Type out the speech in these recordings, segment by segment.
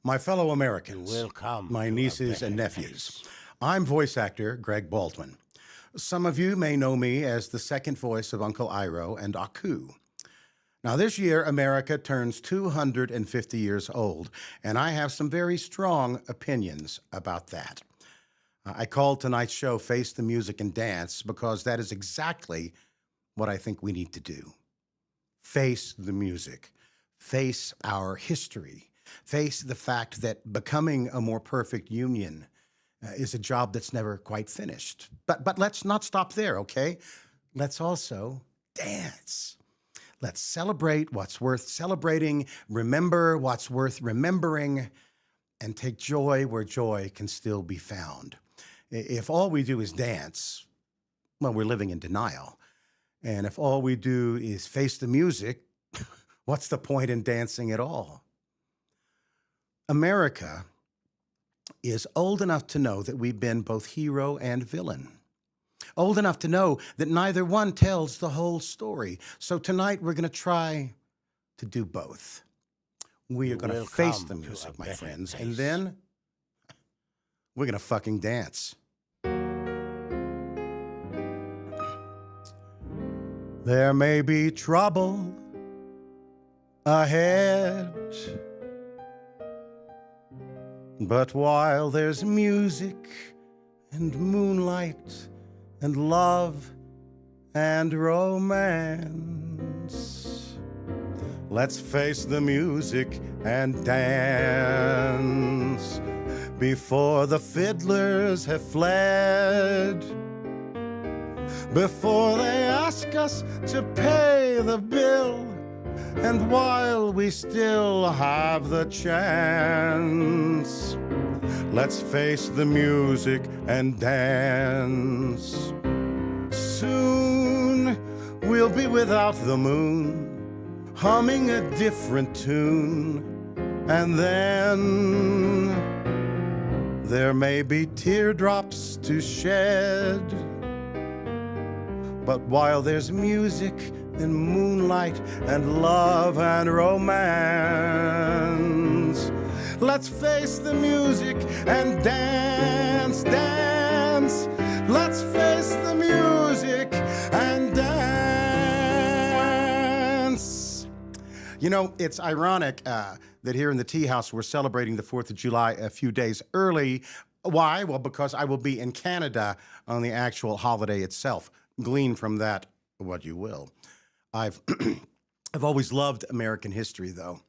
My fellow Americans, Welcome my to a nieces and better nephews, place. I'm voice actor Greg Baldwin. Some of you may know me as the second voice of Uncle Iroh and Aku. Now, this year, America turns 250 years old, and I have some very strong opinions about that. I called tonight's show Face the Music and Dance because that is exactly what I think we need to do. Face the music, face our history, face the fact that becoming a more perfect union is a job that's never quite finished. But let's not stop there, okay? Let's also dance. Let's celebrate what's worth celebrating, remember what's worth remembering, and take joy where joy can still be found. If all we do is dance, well, we're living in denial. And if all we do is face the music, what's the point in dancing at all? America is old enough to know that we've been both hero and villain. Old enough to know that neither one tells the whole story. So tonight we're going to try to do both. We are going to face the Welcome to music, a my better friends, and place. then we're going to fucking dance. There may be trouble ahead, but while there's music and moonlight and love and romance, let's face the music and dance before the fiddlers have fled, before they ask us to pay the bill, and while we still have the chance, let's face the music and dance. Soon we'll be without the moon, humming a different tune, and then there may be teardrops to shed. But while there's music and moonlight and love and romance, let's face the music and dance, dance. Let's face the music and dance. You know, it's ironic that here in the Tea House we're celebrating the 4th of July a few days early. Why? Well, because I will be in Canada on the actual holiday itself. Glean from that what you will. I've always loved American history, though.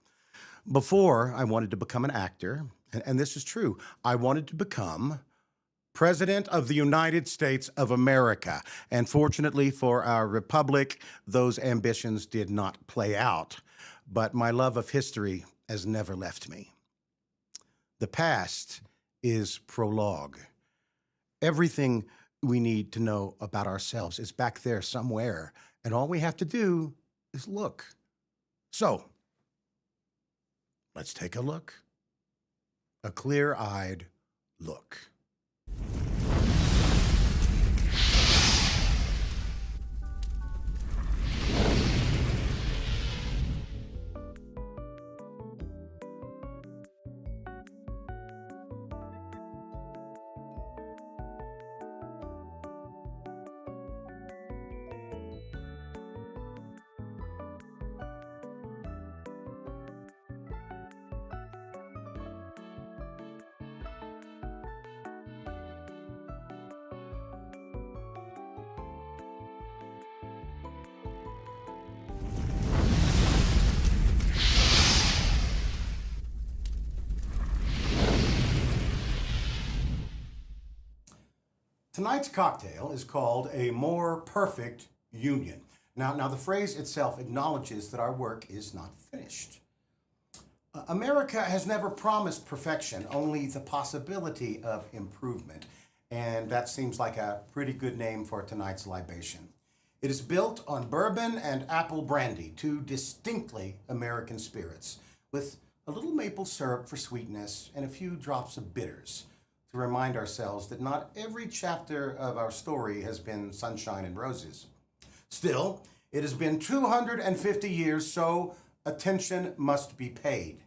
Before, I wanted to become an actor, and this is true. I wanted to become President of the United States of America. And fortunately for our republic, those ambitions did not play out. But my love of history has never left me. The past is prologue. Everything we need to know about ourselves is back there somewhere, and all we have to do is look. So, let's take a look. A clear-eyed look. Tonight's cocktail is called A More Perfect Union. Now the phrase itself acknowledges that our work is not finished. America has never promised perfection, only the possibility of improvement. And that seems like a pretty good name for tonight's libation. It is built on bourbon and apple brandy, two distinctly American spirits, with a little maple syrup for sweetness and a few drops of bitters, to remind ourselves that not every chapter of our story has been sunshine and roses. Still, it has been 250 years, so attention must be paid.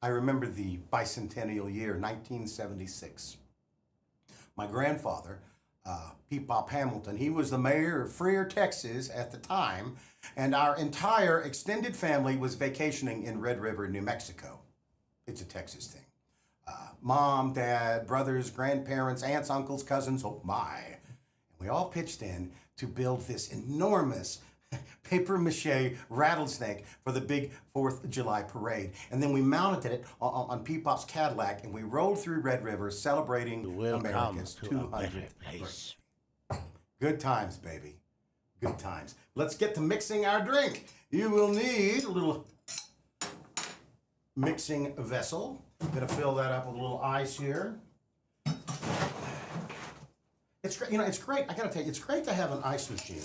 I remember the bicentennial year, 1976. My grandfather, Peepop Hamilton, he was the mayor of Freer, Texas at the time, and our entire extended family was vacationing in Red River, New Mexico. It's a Texas thing. Mom, dad, brothers, grandparents, aunts, uncles, cousins, oh my. And we all pitched in to build this enormous paper mache rattlesnake for the big 4th of July parade. And then we mounted it on Peepop's Cadillac and we rode through Red River celebrating America's 200th place. Good times, baby. Good times. Let's get to mixing our drink. You will need a little mixing vessel. I'm gonna fill that up with a little ice here. It's great, it's great. I gotta tell you, it's great to have an ice machine.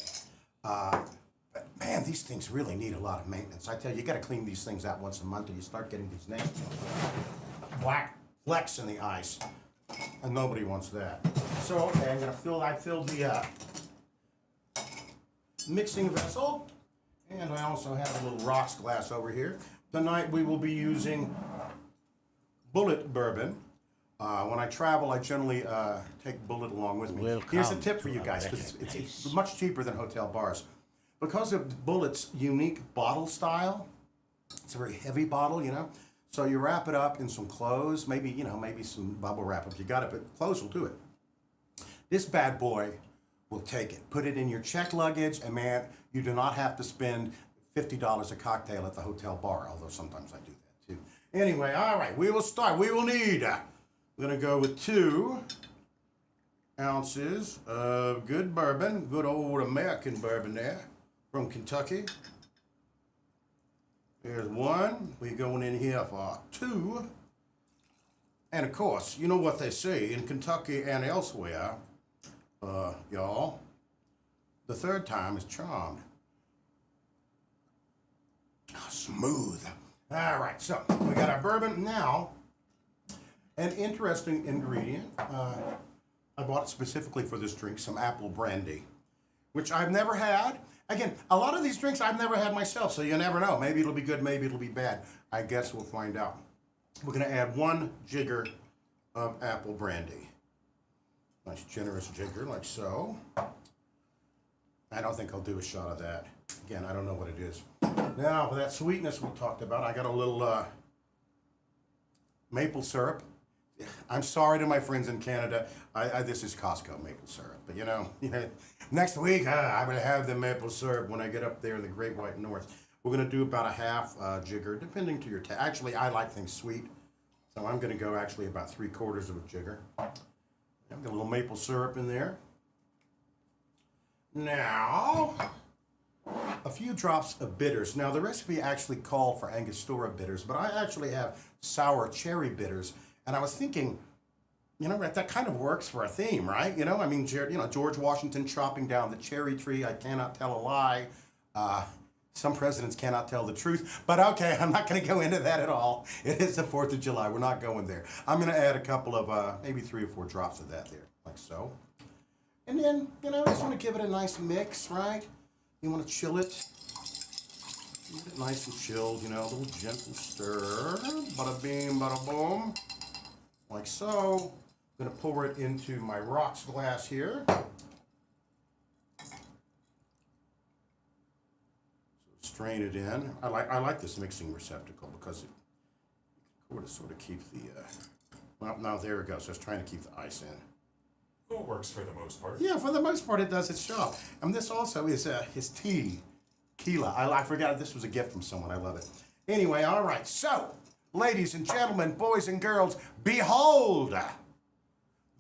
But man, these things really need a lot of maintenance. I tell you, you gotta clean these things out once a month, and you start getting these nasty black flecks in the ice, and nobody wants that. So, okay, I filled the mixing vessel, and I also have a little rocks glass over here. Tonight we will be using Bulleit bourbon. When I travel, I generally take Bulleit along with me. Here's a tip for you guys, because it's much cheaper than hotel bars. Because of Bulleit's unique bottle style, it's a very heavy bottle, so you wrap it up in some clothes, maybe some bubble wrap if you got it, but clothes will do it. This bad boy will take it. Put it in your checked luggage, and man, you do not have to spend $50 a cocktail at the hotel bar, although sometimes I do that too. Anyway, all right, we will start. We will need, we're gonna go with 2 ounces of good bourbon, good old American bourbon there from Kentucky. There's 1. We're going in here for 2. And of course, you know what they say in Kentucky and elsewhere, y'all, the 3rd time is charmed. Smooth. All right, so we got our bourbon. Now, an interesting ingredient. I bought it specifically for this drink, some apple brandy, which I've never had. Again, a lot of these drinks I've never had myself, so you never know. Maybe it'll be good, maybe it'll be bad. I guess we'll find out. We're gonna add 1 jigger of apple brandy. Nice generous jigger, like so. I don't think I'll do a shot of that. Again, I don't know what it is. Now, for that sweetness we talked about, I got a little maple syrup. I'm sorry to my friends in Canada. This is Costco maple syrup. But next week I'm going to have the maple syrup when I get up there in the Great White North. We're going to do about a half jigger, depending to your taste. Actually, I like things sweet, so I'm going to go actually about 3/4 of a jigger. I've got a little maple syrup in there. Now, a few drops of bitters. Now, the recipe actually called for Angostura bitters, but I actually have sour cherry bitters. And I was thinking, that kind of works for a theme, right? George Washington chopping down the cherry tree. I cannot tell a lie. Some presidents cannot tell the truth. But okay, I'm not going to go into that at all. It is the 4th of July. We're not going there. I'm going to add a couple of, maybe 3 or 4 drops of that there, like so. And then, I just want to give it a nice mix, right? You want to chill it. Keep it nice and chilled, a little gentle stir. Bada bing, bada boom. Like so. I'm going to pour it into my rocks glass here. So strain it in. I like this mixing receptacle because it sort of keep the, well, now there it goes. So it's trying to keep the ice in. Well, it works for the most part. Yeah, for the most part, it does its job. And this also is his tequila. I forgot this was a gift from someone. I love it. Anyway, all right. So, ladies and gentlemen, boys and girls, behold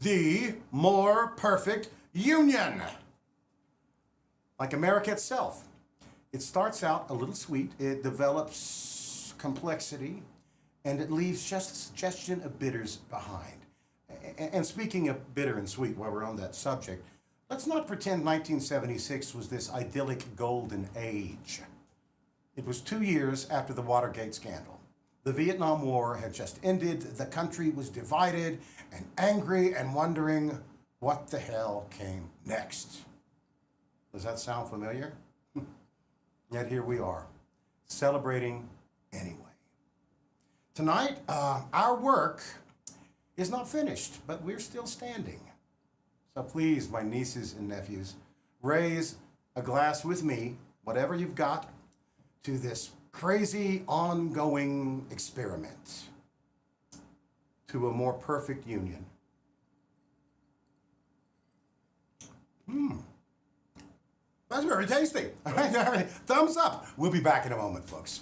the more perfect union. Like America itself. It starts out a little sweet. It develops complexity, and it leaves just a suggestion of bitters behind. And speaking of bitter and sweet, while we're on that subject, let's not pretend 1976 was this idyllic golden age. It was 2 years after the Watergate scandal. The Vietnam War had just ended, the country was divided and angry and wondering what the hell came next. Does that sound familiar? Yet here we are, celebrating anyway. Tonight, our work is not finished, but we're still standing. So please, my nieces and nephews, raise a glass with me, whatever you've got, to this crazy ongoing experiment, to a more perfect union. That's very tasty. All right, thumbs up. We'll be back in a moment, folks.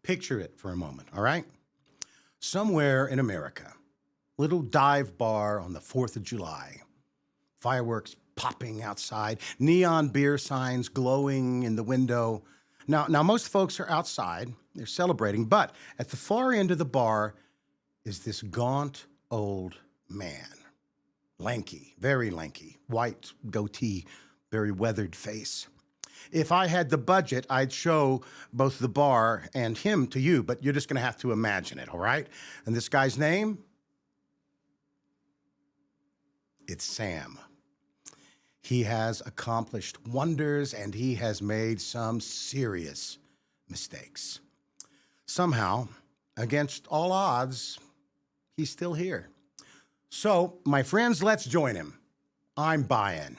Picture it for a moment, all right? Somewhere in America, little dive bar on the 4th of July, fireworks popping outside, neon beer signs glowing in the window. Now most folks are outside, they're celebrating, but at the far end of the bar is this gaunt old man. Lanky, very lanky, white goatee, very weathered face. If I had the budget, I'd show both the bar and him to you, but you're just going to have to imagine it, all right? And this guy's name? It's Sam. He has accomplished wonders, and he has made some serious mistakes. Somehow, against all odds, he's still here. So, my friends, let's join him. I'm buying.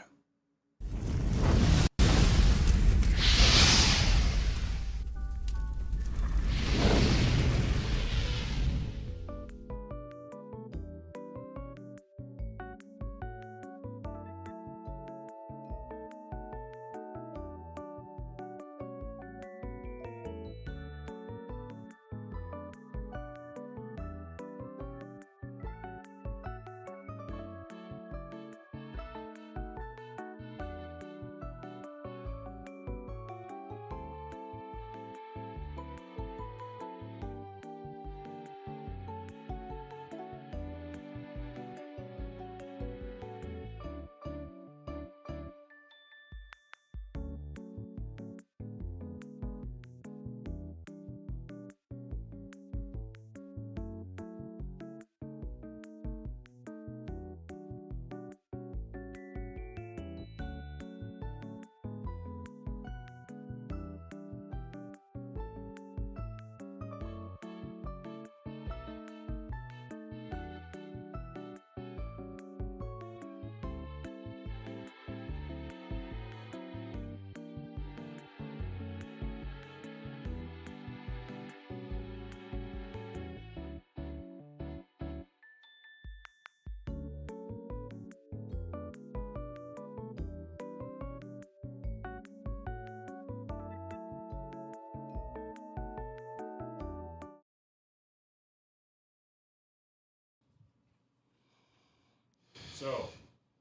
So,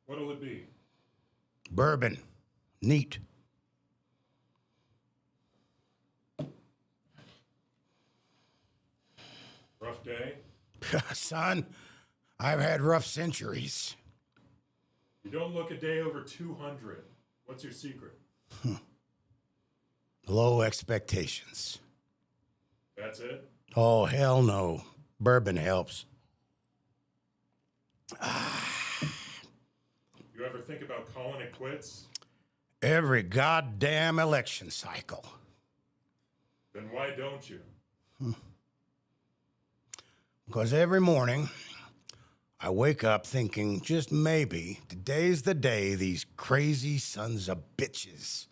what'll it be? Bourbon. Neat. Rough day? Son, I've had rough centuries. You don't look a day over 200. What's your secret? Low expectations. That's it? Oh, hell no. Bourbon helps. You ever think about calling it quits? Every goddamn election cycle. Then why don't you? Because every morning, I wake up thinking just maybe today's the day these crazy sons of bitches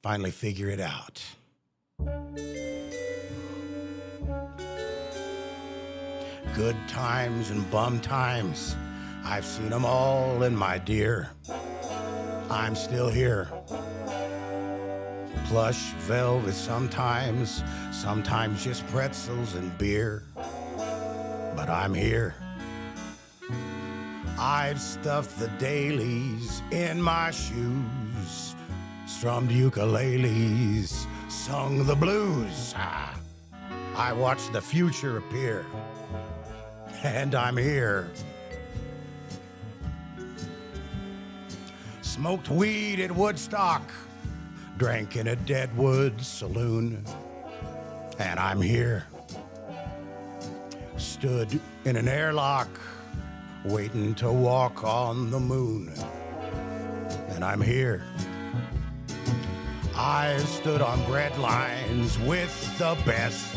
finally figure it out. Good times and bum times. I've seen them all, and my dear, I'm still here. Plush velvet sometimes just pretzels and beer. But I'm here. I've stuffed the dailies in my shoes, strummed ukuleles, sung the blues. I watched the future appear, and I'm here. Smoked weed at Woodstock, drank in a Deadwood saloon, and I'm here. Stood in an airlock, waiting to walk on the moon, and I'm here. I've stood on bread lines with the best,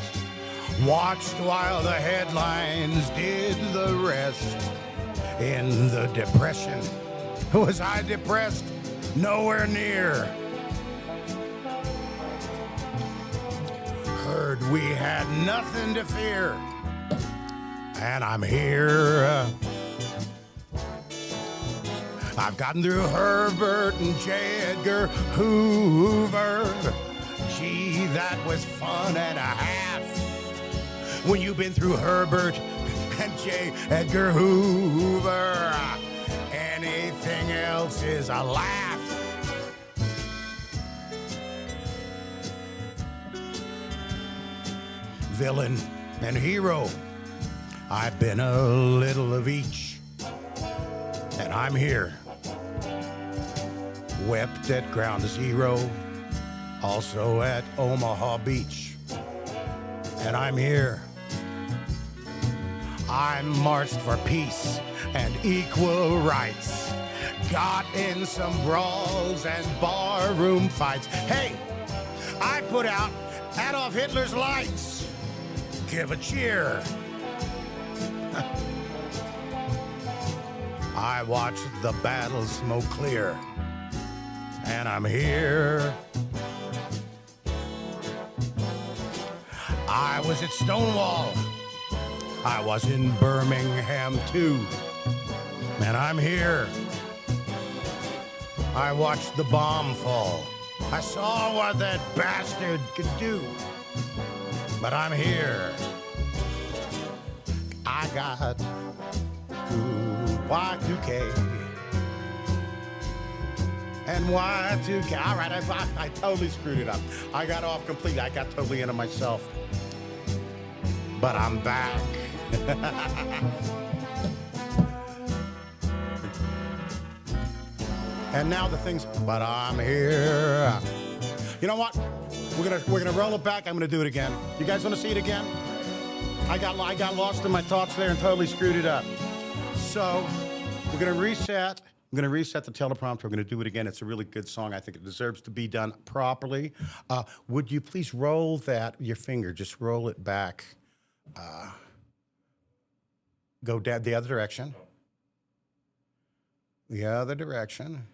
watched while the headlines did the rest. In the Depression, was I depressed? Nowhere near. Heard we had nothing to fear, and I'm here. I've gotten through Herbert and J. Edgar Hoover. Gee, that was fun and a half. When you've been through Herbert and J. Edgar Hoover, anything else is a laugh. Villain and hero, I've been a little of each, and I'm here. Wept at Ground Zero, also at Omaha Beach, and I'm here. I marched for peace and equal rights, got in some brawls and barroom fights. Hey, I put out Adolf Hitler's lights. Give a cheer. I watched the battle smoke clear, and I'm here. I was at Stonewall. I was in Birmingham too, and I'm here. I watched the bomb fall. I saw what that bastard could do, but I'm here. I got Y2K and Y2K. All right, I totally screwed it up. I got off completely. I got totally into myself, but I'm back. And now the things, but I'm here. You know what? We're gonna roll it back. I'm gonna do it again. You guys want to see it again? I got lost in my thoughts there and totally screwed it up. So we're gonna reset. I'm gonna reset the teleprompter. We're gonna do it again. It's a really good song. I think it deserves to be done properly. Would you please roll your finger? Just roll it back. Go down the other direction. The other direction.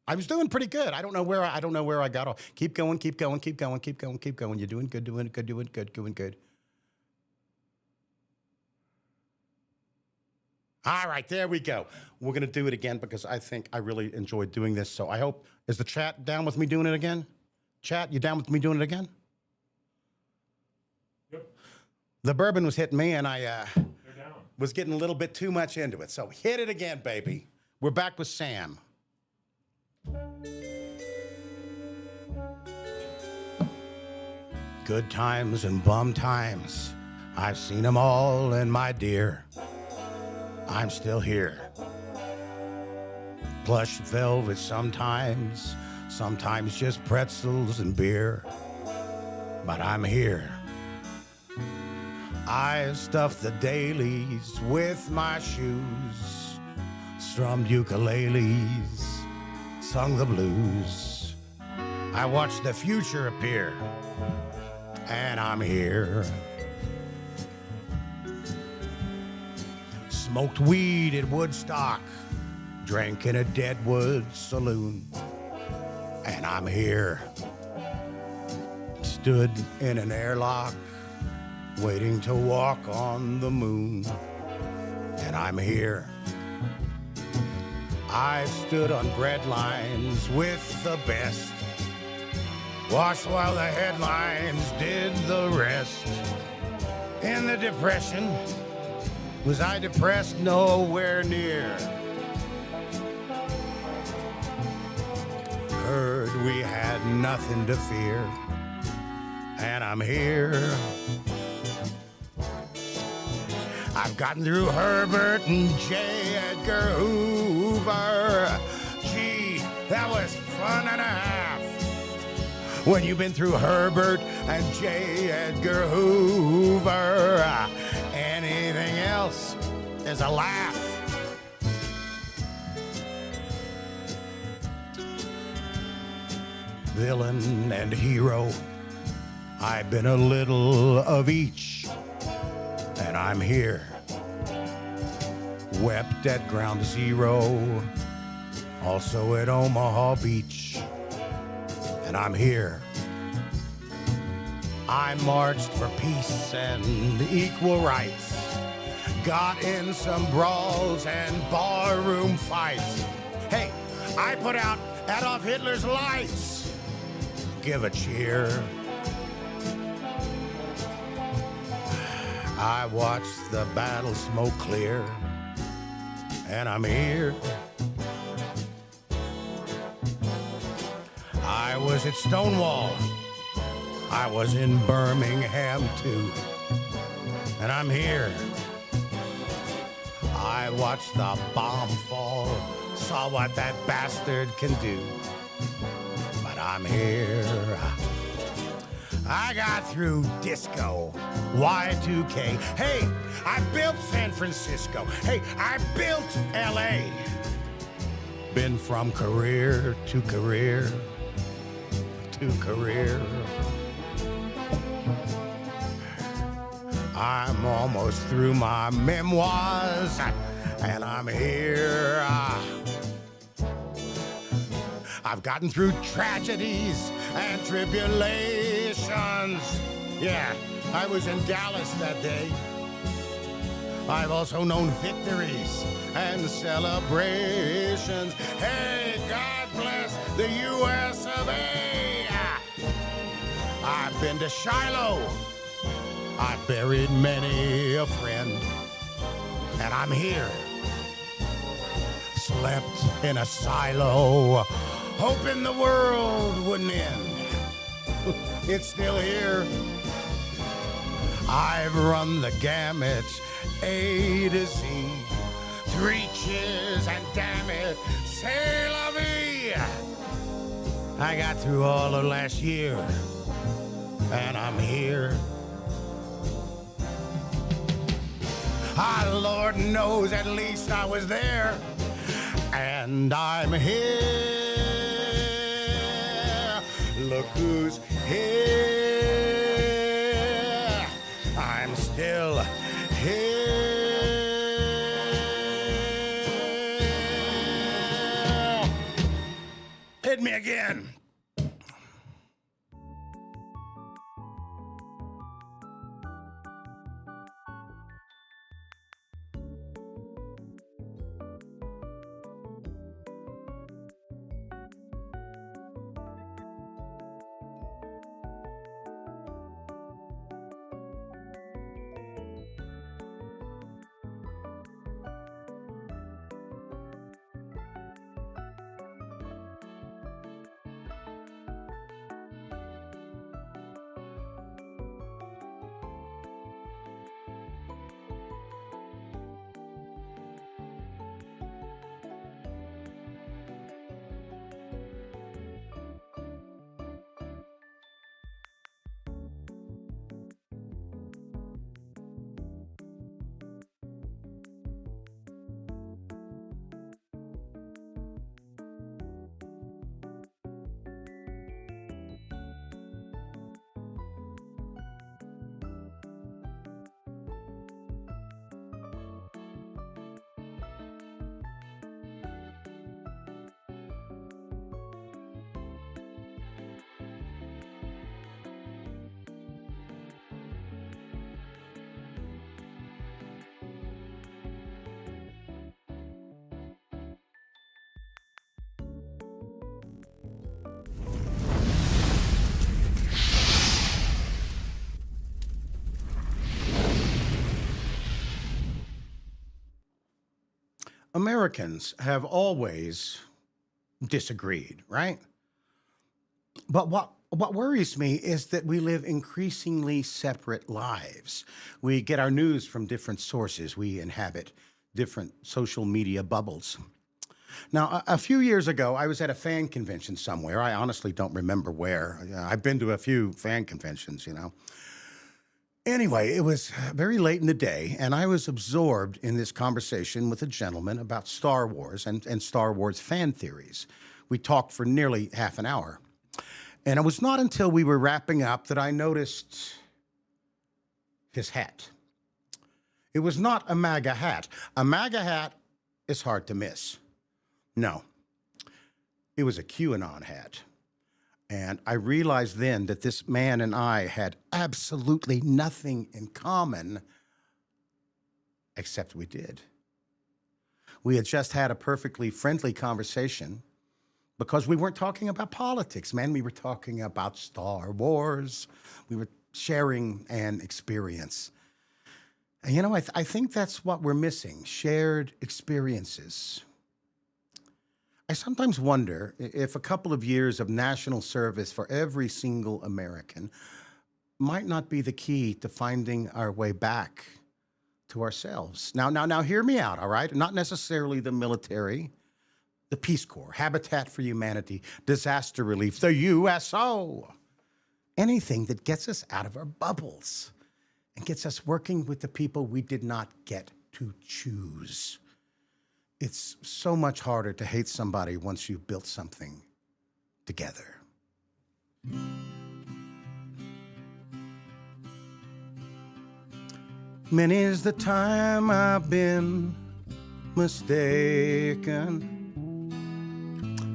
I was doing pretty good. I don't know where I got off. Keep going, keep going, keep going, keep going, keep going. You're doing good, doing good, doing good, doing good. All right, there we go. We're gonna do it again because I think I really enjoyed doing this. So I hope, is the chat down with me doing it again? Chat, you down with me doing it again? Yep. The bourbon was hitting me and I They're down. was getting a little bit too much into it. So hit it again, baby. We're back with Sam. Good times and bum times, I've seen them all, and my dear, I'm still here. Plush velvet sometimes just pretzels and beer, but I'm here. I've stuffed the dailies with my shoes, strummed ukuleles, sung the blues. I watched the future appear, and I'm here. Smoked weed at Woodstock, drank in a Deadwood saloon, and I'm here. Stood in an airlock, waiting to walk on the moon, and I'm here. I've stood on bread lines with the best, watched while the headlines did the rest. In the Depression, was I depressed? Nowhere near. heard we had nothing to fear, and I'm here. I've gotten through Herbert and J. Edgar Hoover. Gee, that was fun and a half. When you've been through Herbert and J. Edgar Hoover, anything else is a laugh. Villain and hero, I've been a little of each, and I'm here. Wept at Ground Zero, also at Omaha Beach, and I'm here. I marched for peace and equal rights, got in some brawls and barroom fights. Hey, I put out Adolf Hitler's lights. Give a cheer. I watched the battle smoke clear, and I'm here. I was at Stonewall. I was in Birmingham too, and I'm here. I watched the bomb fall, saw what that bastard can do, but I'm here. I got through disco, Y2K. Hey, I built San Francisco. Hey, I built LA. Been from career to career to career. I'm almost through my memoirs, and I'm here. I've gotten through tragedies and tribulations. Yeah, I was in Dallas that day. I've also known victories and celebrations. Hey, God bless the U.S. of A. I've been to Shiloh. I've buried many a friend, and I'm here. Slept in a silo, hoping the world wouldn't end. It's still here. I've run the gamut, A to Z. 3 cheers and damn it, c'est la vie. I got through all of last year, and I'm here. Lord knows at least I was there, and I'm here. Look who's here. I'm still here. Hit me again. Americans have always disagreed, right? But what worries me is that we live increasingly separate lives. We get our news from different sources. We inhabit different social media bubbles. Now, a few years ago, I was at a fan convention somewhere. I honestly don't remember where. I've been to a few fan conventions, you know. Anyway, it was very late in the day, and I was absorbed in this conversation with a gentleman about Star Wars and Star Wars fan theories. We talked for nearly half an hour. And it was not until we were wrapping up that I noticed his hat. It was not a MAGA hat. A MAGA hat is hard to miss. No, it was a QAnon hat. And I realized then that this man and I had absolutely nothing in common, except we did. We had just had a perfectly friendly conversation because we weren't talking about politics, man. We were talking about Star Wars. We were sharing an experience. And you know, I think that's what we're missing, shared experiences. I sometimes wonder if a couple of years of national service for every single American might not be the key to finding our way back to ourselves. Now, hear me out, all right? Not necessarily the military, the Peace Corps, Habitat for Humanity, disaster relief, the USO. Anything that gets us out of our bubbles and gets us working with the people we did not get to choose. It's so much harder to hate somebody once you've built something together. Many's the time I've been mistaken,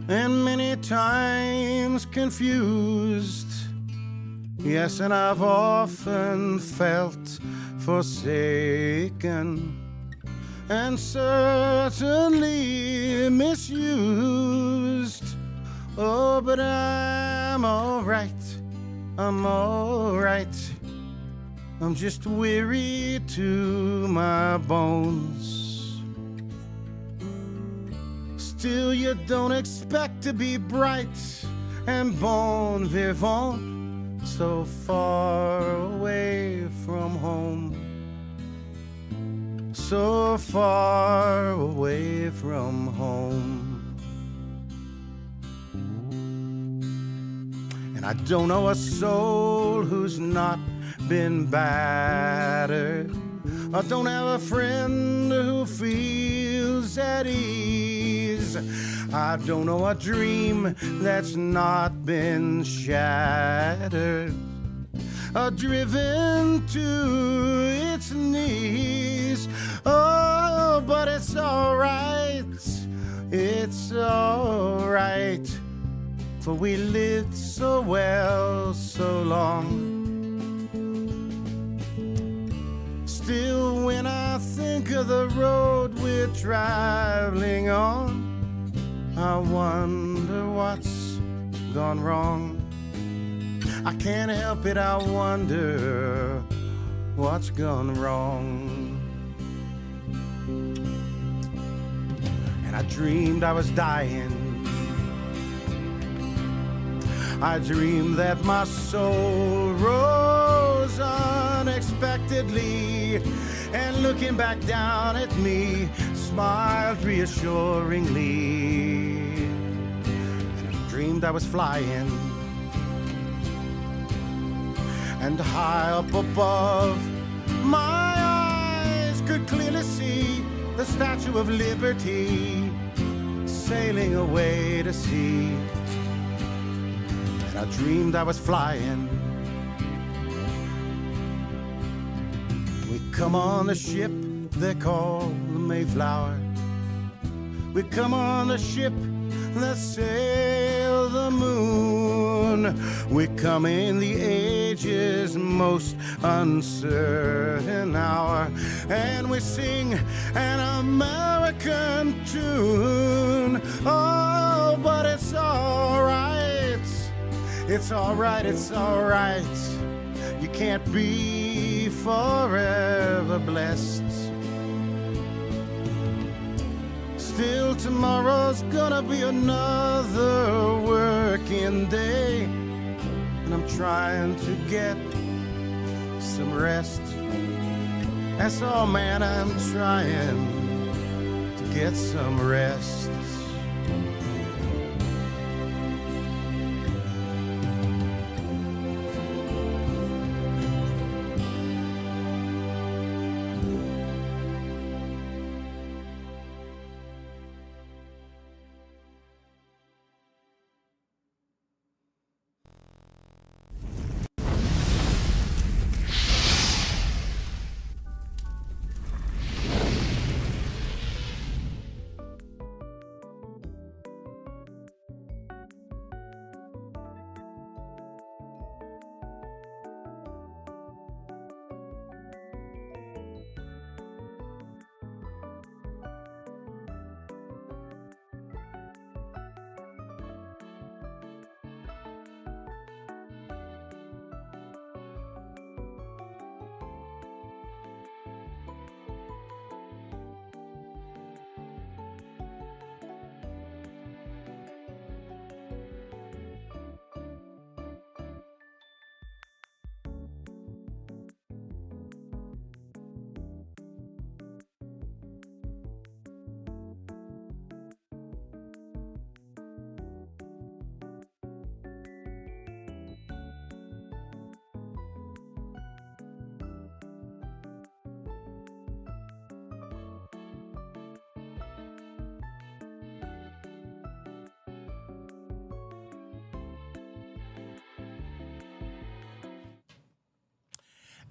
and many times confused. Yes, and I've often felt forsaken, and certainly misused. Oh, but I'm all right. I'm all right. I'm just weary to my bones. Still, you don't expect to be bright and bon vivant so far away from home. So far away from home. And I don't know a soul who's not been battered. I don't have a friend who feels at ease. I don't know a dream that's not been shattered, driven to its knees. Oh, but it's all right. It's all right. For we lived so well so long. Still, when I think of the road we're traveling on, I wonder what's gone wrong. I can't help it, I wonder what's gone wrong. And I dreamed I was dying. I dreamed that my soul rose unexpectedly, and looking back down at me, smiled reassuringly. And I dreamed I was flying, and high up above, my eyes could clearly see the Statue of Liberty sailing away to sea. And I dreamed I was flying. We come on the ship they call the Mayflower. We come on the ship that sail the moon. We come in the age's most uncertain hour, and we sing an American tune. Oh, but it's all right. It's all right, it's all right. You can't be forever blessed. Still, tomorrow's gonna be another working day. and I'm trying to get some rest. That's all, man, I'm trying to get some rest.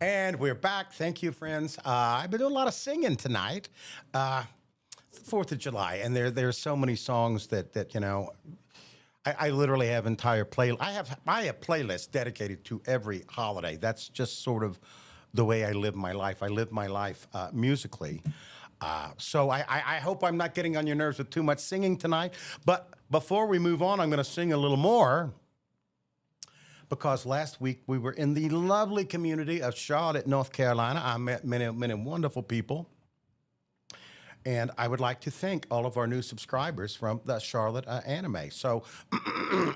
And we're back. Thank you, friends. I've been doing a lot of singing tonight. It's the 4th of July, and there's so many songs that you know, I literally have entire play. I have playlists dedicated to every holiday. That's just sort of the way I live my life. I live my life musically. So I hope I'm not getting on your nerves with too much singing tonight. But before we move on, I'm going to sing a little more, because last week we were in the lovely community of Charlotte, North Carolina. I met many wonderful people. And I would like to thank all of our new subscribers from the Charlotte Anime. So,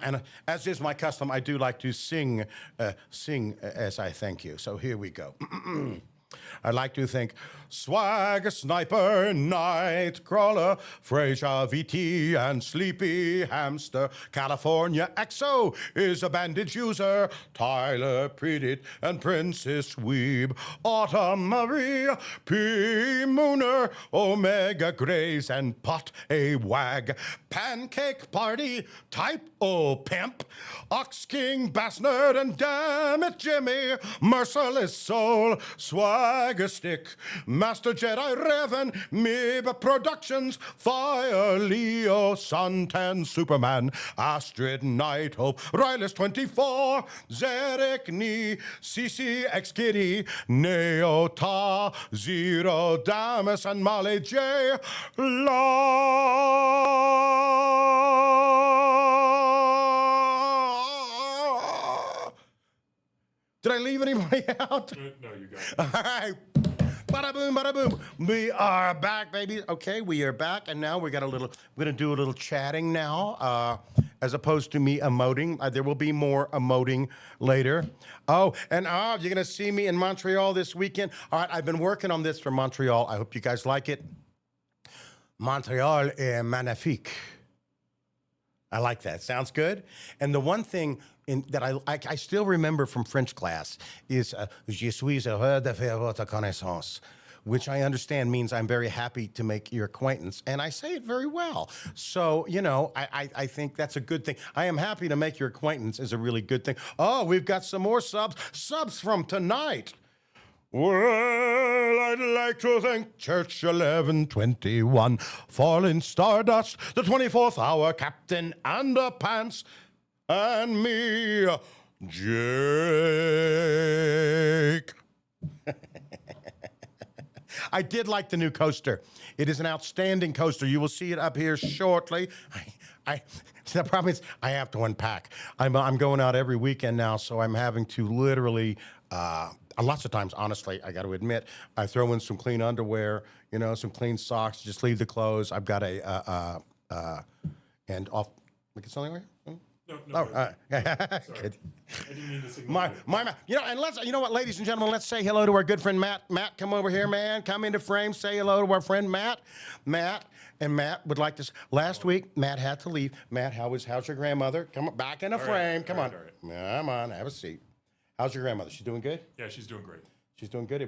and as is my custom, I do like to sing as I thank you. So here we go. I'd like to thank Swagger Sniper, Nightcrawler, Fraser VT, and Sleepy Hamster. California XO is a bandage user. Tyler Predit and Princess Weeb. Autumn Maria, P. Mooner, Omega Grays, and Pot A Wag. Pancake Party, Type O Pimp. Ox King Bassnerd, and Damn It Jimmy. Merciless Soul, Swagger Stick. Master Jedi Revan, Mib Productions, Fire Leo, Suntan Superman, Astrid Nighthawk, Rylus 24, Zedek Ni, CCX Kitty, Neota, Zero Damas, and Molly J. Did I leave anybody out? No, you got it. All right. Bada boom, bada boom. We are back, baby. Okay, we are back, and now we're gonna do a little chatting now, as opposed to me emoting. There will be more emoting later. Oh, and you're gonna see me in Montreal this weekend. All right, I've been working on this for Montreal. I hope you guys like it. Montreal est magnifique. I like that. Sounds good. And the one thing that I still remember from French class is Je suis heureux de faire votre connaissance, which I understand means I'm very happy to make your acquaintance. And I say it very well. So, you know, I think that's a good thing. I am happy to make your acquaintance is a really good thing. Oh, we've got some more subs from tonight. Well, I'd like to thank Church 1121, Fallen Stardust, the 24th Hour, Captain Underpants, and me, Jake. I did like the new coaster. It is an outstanding coaster. You will see it up here shortly. The problem is I have to unpack. I'm going out every weekend now, so I'm having to literally, lots of times, honestly, I got to admit, I throw in some clean underwear, you know, some clean socks, just leave the clothes. I've got and off, look at something right here. No, Oh, sorry. good. I didn't mean to signal. And you know what, ladies and gentlemen, let's say hello to our good friend Matt. Matt, come over here, man. Come into frame. Say hello to our friend Matt. Matt would like to. Last week, Matt had to leave. Matt, how's your grandmother? Come on, back in the frame. Come on. Come on, have a seat. How's your grandmother? She doing good? Yeah, she's doing great. She's doing good.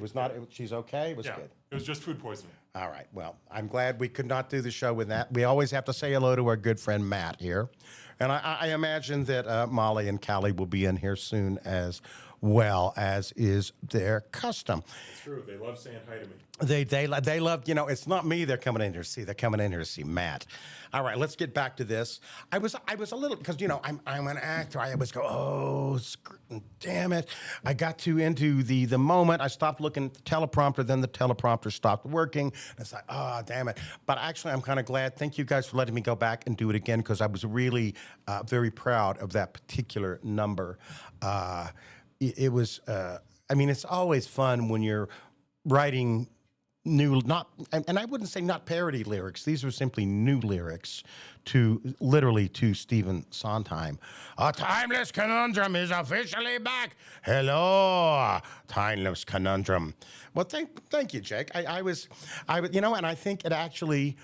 She's okay. It was Yeah, good. it was just food poisoning. All right. Well, I'm glad we could not do the show with that. We always have to say hello to our good friend Matt here. And I imagine that Molly and Callie will be in here soon as well, as is their custom. It's true. They love saying hi to me. They love, it's not me they're coming in here to see. They're coming in here to see Matt. All right, let's get back to this. I was a little, because, I'm an actor. I always go, damn it. I got into the moment. I stopped looking at the teleprompter. Then the teleprompter stopped working. It's like, oh, damn it. But actually, I'm kind of glad. Thank you guys for letting me go back and do it again, because I was really very proud of that particular number. It was, it's always fun when you're writing and I wouldn't say not parody lyrics. These were simply new lyrics to Stephen Sondheim. A timeless conundrum is officially back. Hello, timeless conundrum. Well, thank you, Jake. I was, and I think it actually,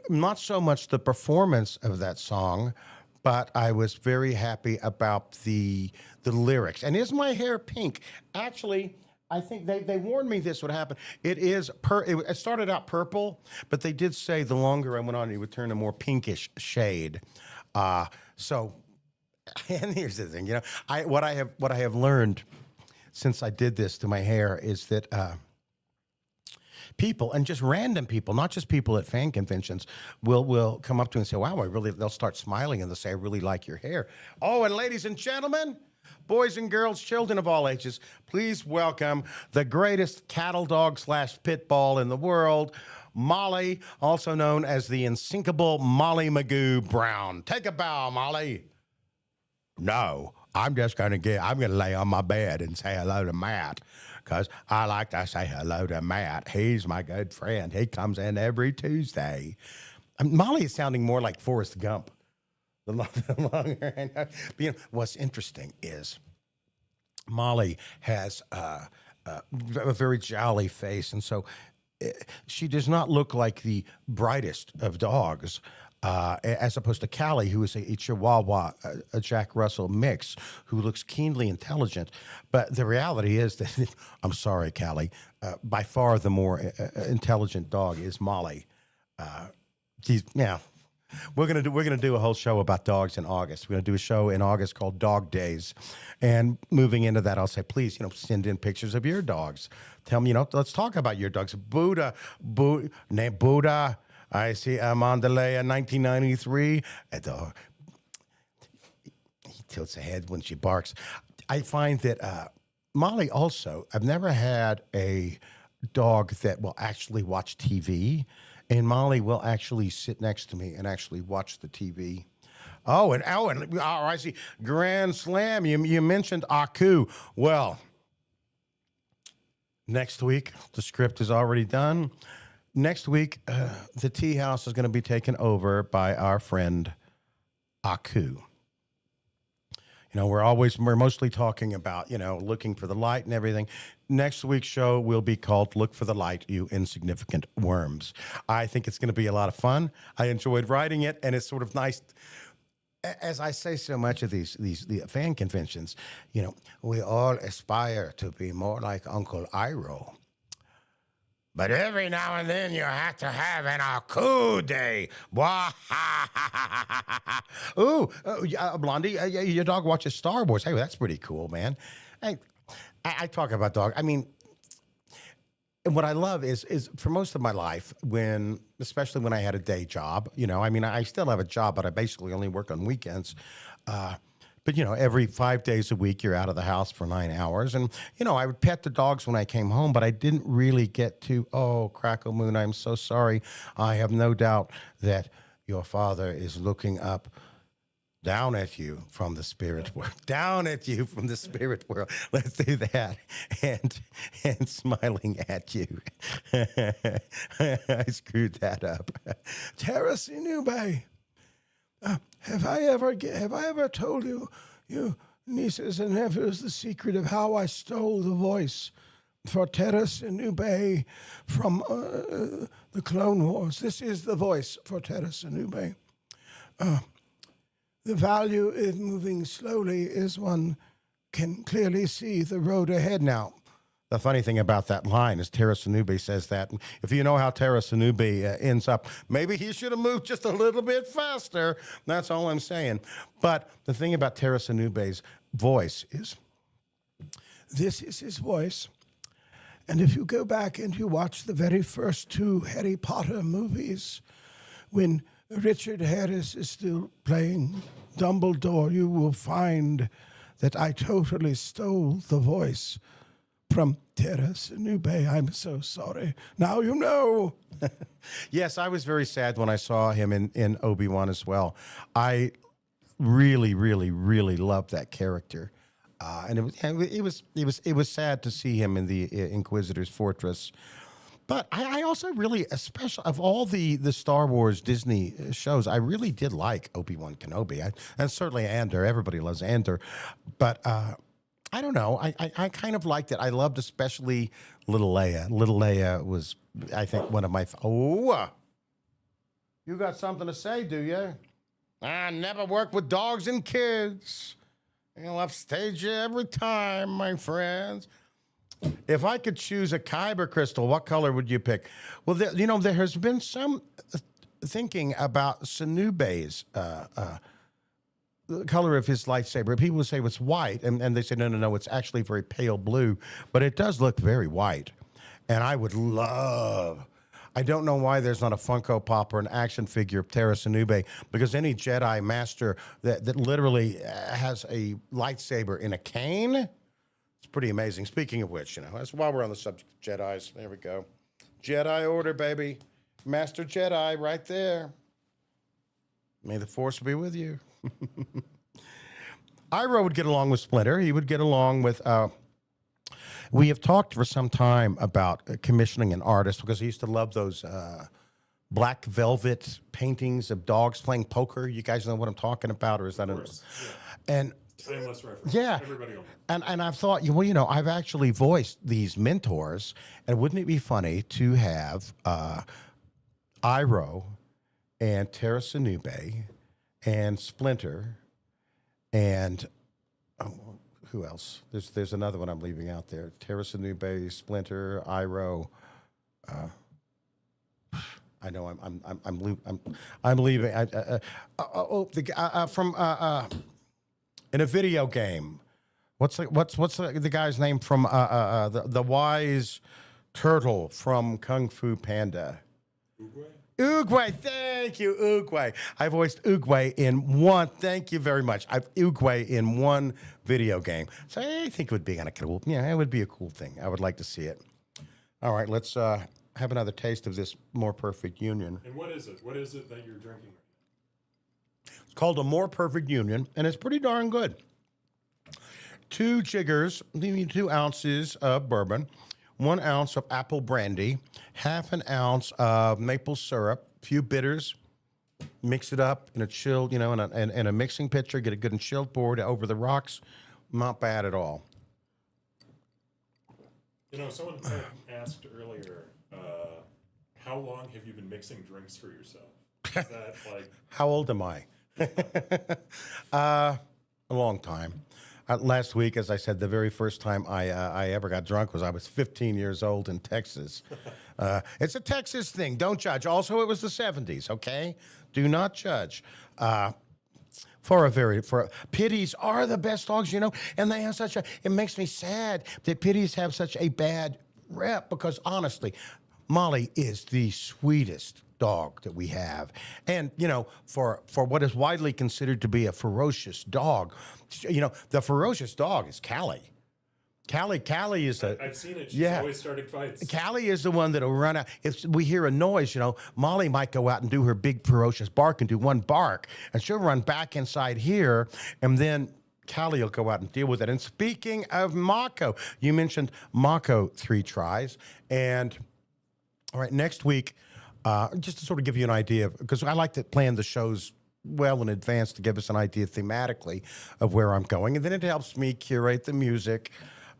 not so much the performance of that song, but I was very happy about the lyrics. And is my hair pink? Actually, I think they warned me this would happen. It started out purple, but they did say the longer I went on, it would turn a more pinkish shade. And here's the thing, what I have learned since I did this to my hair is that people, and just random people, not just people at fan conventions, will come up to me and say, wow, they'll start smiling and they'll say, I really like your hair. Oh, and ladies and gentlemen, boys and girls, children of all ages, please welcome the greatest cattle dog / pit bull in the world, Molly, also known as the insinkable Molly Magoo Brown. Take a bow, Molly. No, I'm going to lay on my bed and say hello to Matt, because I like to say hello to Matt. He's my good friend. He comes in every Tuesday. Molly is sounding more like Forrest Gump. The longer, what's interesting is Molly has a very jolly face, and so she does not look like the brightest of dogs, as opposed to Callie, who is a Chihuahua, a Jack Russell mix, who looks keenly intelligent. But the reality is that, I'm sorry, Callie, by far the more intelligent dog is Molly. We're gonna do a whole show about dogs in August. We're gonna do a show in August called Dog Days, and moving into that, I'll say, please, send in pictures of your dogs. Tell me, let's talk about your dogs. Buddha. I see Amandelea 1993. A dog. He tilts the head when she barks. I find that Molly also. I've never had a dog that will actually watch TV. And Molly will actually sit next to me and actually watch the TV. Oh, I see. Grand Slam. You mentioned Aku. Well, next week, the script is already done. Next week, the tea house is going to be taken over by our friend Aku. We're mostly talking about, looking for the light and everything. Next week's show will be called Look for the Light, You Insignificant Worms. I think it's going to be a lot of fun. I enjoyed writing it, and it's sort of nice. As I say so much of the fan conventions, we all aspire to be more like Uncle Iroh. But every now and then you have to have an Aku day. Ooh, Blondie, your dog watches Star Wars. Hey, that's pretty cool, man. I talk about dog. And what I love is for most of my life, especially when I had a day job, I still have a job, but I basically only work on weekends. But, every 5 days a week, you're out of the house for 9 hours. And, I would pet the dogs when I came home, but I didn't really get to, oh, Crackle Moon, I'm so sorry. I have no doubt that your father is looking up down at you from the spirit world. Down at you from the spirit world. Let's do that. And smiling at you. I screwed that up. Terra Sinube. Have I ever told you, you nieces and nephews, the secret of how I stole the voice for Terras Anube from the Clone Wars? This is the voice for Terras Anube. The value in moving slowly is one can clearly see the road ahead now. The funny thing about that line is Terra Sanube says that. If you know how Terra Sanube ends up, maybe he should have moved just a little bit faster. That's all I'm saying. But the thing about Terra Sanube's voice is This is his voice. And if you go back and you watch the very first two Harry Potter movies, when Richard Harris is still playing Dumbledore, you will find that I totally stole the voice from Terra Sanube. I'm so sorry. Now you know. yes, I was very sad when I saw him in Obi-Wan as well. I really, really, really loved that character. And it was sad to see him in the Inquisitor's Fortress. But I also really, especially of all the Star Wars Disney shows, I really did like Obi-Wan Kenobi. And certainly Andor. Everybody loves Andor. But I don't know. I kind of liked it. I loved especially Little Leia. Little Leia was, I think, one of my... you got something to say, do you? I never worked with dogs and kids. You'll upstage you every time, my friends. If I could choose a Kyber crystal, what color would you pick? Well, there has been some thinking about Sanube's the color of his lightsaber. People would say it's white, and they say, no, it's actually very pale blue, but it does look very white. And I would love... I don't know why there's not a Funko Pop or an action figure of Terra Sanube, because any Jedi Master that literally has a lightsaber in a cane, it's pretty amazing. Speaking of which, that's while we're on the subject of Jedis, there we go. Jedi Order, baby. Master Jedi right there. May the Force be with you. Iroh would get along with Splinter. He would get along with... we have talked for some time about commissioning an artist because he used to love those black velvet paintings of dogs playing poker. You guys know what I'm talking about, or is that? Yeah. And Timeless reference. yeah, Everybody will. and I've thought, I've actually voiced these mentors, and wouldn't it be funny to have Iroh and Terra Sanube and Splinter and who else? There's another one I'm leaving out there. Terra Sanube, Splinter, Iroh. I know I'm leaving. From in a video game. What's the guy's name from the wise turtle from Kung Fu Panda? Oogway, thank you, Oogway. I voiced Oogway in one. Thank you very much. I've Oogway in one video game, so I think it would be kind of cool. Yeah, it would be a cool thing. I would like to see it. All right, let's have another taste of this More Perfect Union. And what is it? What is it that you're drinking? It's called a More Perfect Union, and it's pretty darn good. 2 jiggers, 2 ounces of bourbon, 1 ounce of apple brandy, half an ounce of maple syrup, a few bitters. Mix it up in a chilled, in a mixing pitcher. Get it good and chilled. Pour it over the rocks. Not bad at all. Someone had asked earlier, how long have you been mixing drinks for yourself? Is that like... How old am I? A long time. Last week, as I said, the very first time I ever got drunk was I was 15 years old in Texas. It's a Texas thing. Don't judge. Also, it was the 70s, okay? Do not judge. Pitties are the best dogs, and they have it makes me sad that Pitties have such a bad rep because, honestly, Molly is the sweetest dog that we have. And, for what is widely considered to be a ferocious dog, the ferocious dog is Callie. Callie is the... I've seen it. She's always starting fights. Callie is the one that'll run out. If we hear a noise, Molly might go out and do her big ferocious bark and do one bark, and she'll run back inside here, and then Callie will go out and deal with it. And speaking of Mako, you mentioned Mako 3 tries. And, all right, next week, just to sort of give you an idea, because I like to plan the shows well in advance to give us an idea thematically of where I'm going. And then it helps me curate the music.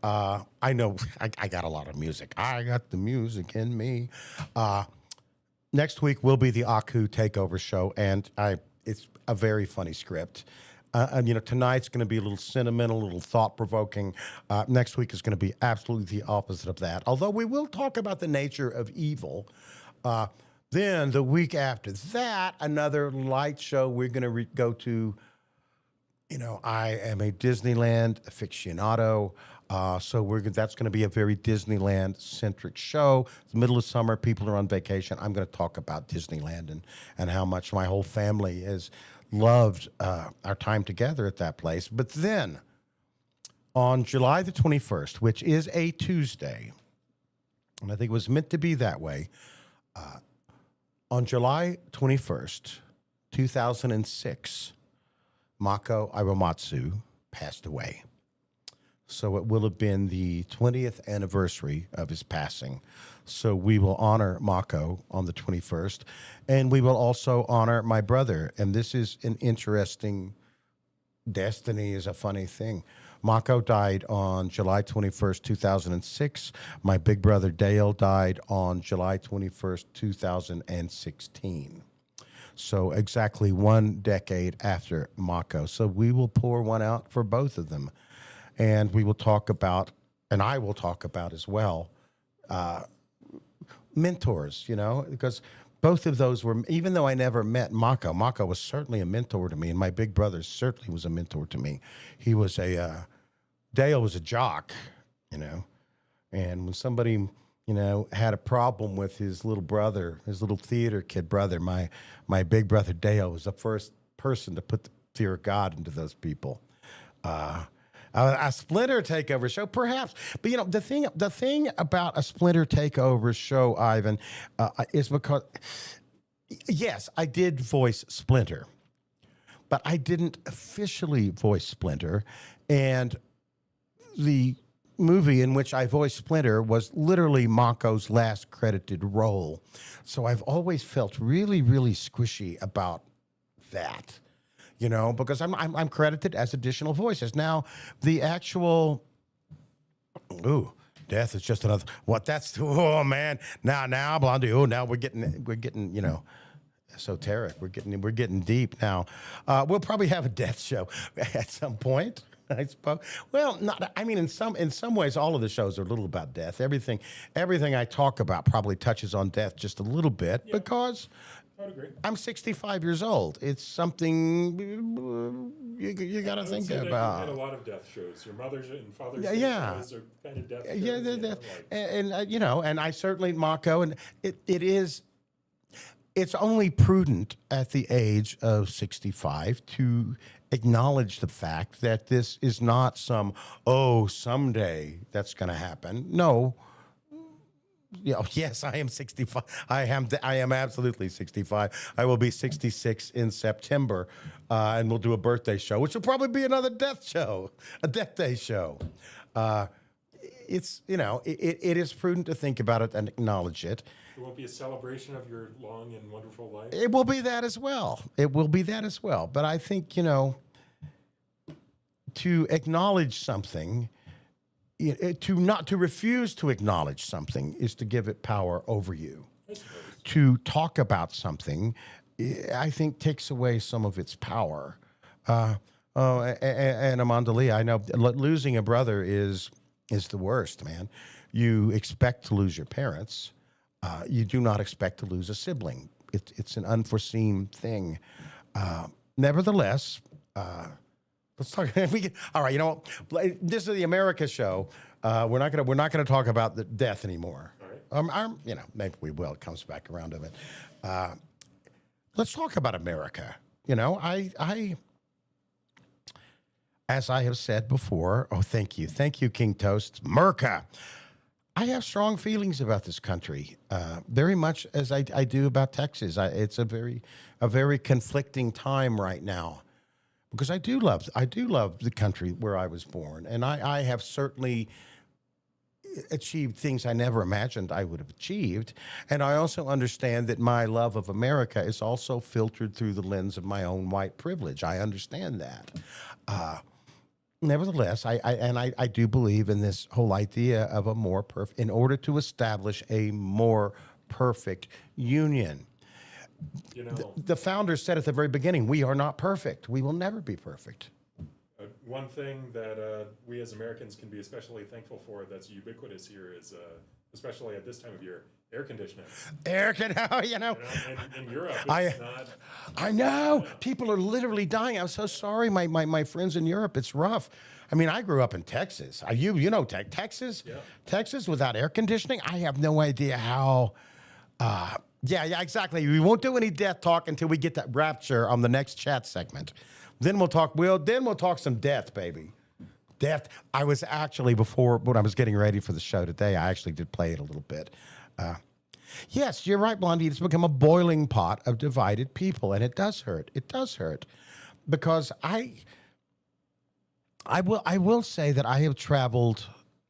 I know I got a lot of music. I got the music in me. Next week will be the Aku Takeover show, and it's a very funny script. And tonight's going to be a little sentimental, a little thought-provoking. Next week is going to be absolutely the opposite of that. Although we will talk about the nature of evil. Then the week after that, another light show we're going to go to. I am a Disneyland aficionado. So that's going to be a very Disneyland-centric show. It's the middle of summer, people are on vacation. I'm going to talk about Disneyland and how much my whole family has loved our time together at that place. But then, on July the 21st, which is a Tuesday, and I think it was meant to be that way, on July 21st, 2006, Mako Iromatsu passed away. So it will have been the 20th anniversary of his passing. So we will honor Mako on the 21st, and we will also honor my brother. And this is an interesting, destiny is a funny thing. Mako died on July 21st, 2006. My big brother Dale died on July 21st, 2016. So exactly 1 decade after Mako. So we will pour one out for both of them. And we will talk about, and I will talk about as well, mentors, because both of those were, even though I never met Mako was certainly a mentor to me, and my big brother certainly was a mentor to me. He was Dale was a jock, and when somebody, had a problem with his little brother, his little theater kid brother, my big brother Dale was the first person to put the fear of God into those people. A Splinter Takeover show, perhaps. But the thing about a Splinter Takeover show, Ivan, is because yes, I did voice Splinter, but I didn't officially voice Splinter, and the movie in which I voiced Splinter was literally Mako's last credited role. So I've always felt really, really squishy about that. Because I'm credited as additional voices. Now, the actual, death is just another. What? That's man. Now, Blondie. Now we're getting esoteric. We're getting deep now. We'll probably have a death show at some point, I suppose. Well, not. I mean, in some ways, all of the shows are a little about death. Everything I talk about probably touches on death just a little bit because. I would agree. I'm 65 years old. It's something you got to think about. You had a lot of death shows. Your mother's and father's shows are kind of death shows. Yeah, and I certainly Mako, and it's only prudent at the age of 65 to acknowledge the fact that this is not someday that's going to happen. No. Yes, I am 65. I am absolutely 65. I will be 66 in September, and we'll do a birthday show, which will probably be another death day show. It's it is prudent to think about it and acknowledge it. It won't be a celebration of your long and wonderful life. It will be that as well. But I think to acknowledge something. To refuse to acknowledge something is to give it power over you. To talk about something, I think, takes away some of its power. And Amanda Lee, I know losing a brother is the worst, man. You expect to lose your parents. You do not expect to lose a sibling. It's an unforeseen thing. Nevertheless. Let's talk. All right. This is the America show. We're not gonna talk about the death anymore. All right. Maybe we will. It comes back around to it. Let's talk about America. I, as I have said before. Oh, thank you, King Toast, Merca. I have strong feelings about this country, very much as I do about Texas. It's a very conflicting time right now. Because I do love the country where I was born, and I have certainly achieved things I never imagined I would have achieved. And I also understand that my love of America is also filtered through the lens of my own white privilege. I understand that. Nevertheless, I do believe in this whole idea of a more perfect, in order to establish a more perfect union. You know, The founders said at the very beginning, we are not perfect. We will never be perfect. one thing that we as Americans can be especially thankful for that's ubiquitous here is, especially at this time of year, air conditioning. Eric, You know, in Europe, it's not. I know. People are literally dying. I'm so sorry, my friends in Europe. It's rough. I mean, I grew up in Texas. You know Texas? Yeah. Texas without air conditioning? I have no idea how. Yeah, exactly. We won't do any death talk until we get that rapture on the next chat segment. Then we'll talk some death, baby. Death. I was actually, before, when I was getting ready for the show today, I actually did play it a little bit. Yes, you're right, Blondie. It's become a boiling pot of divided people, and it does hurt. It does hurt, because I will say that I have traveled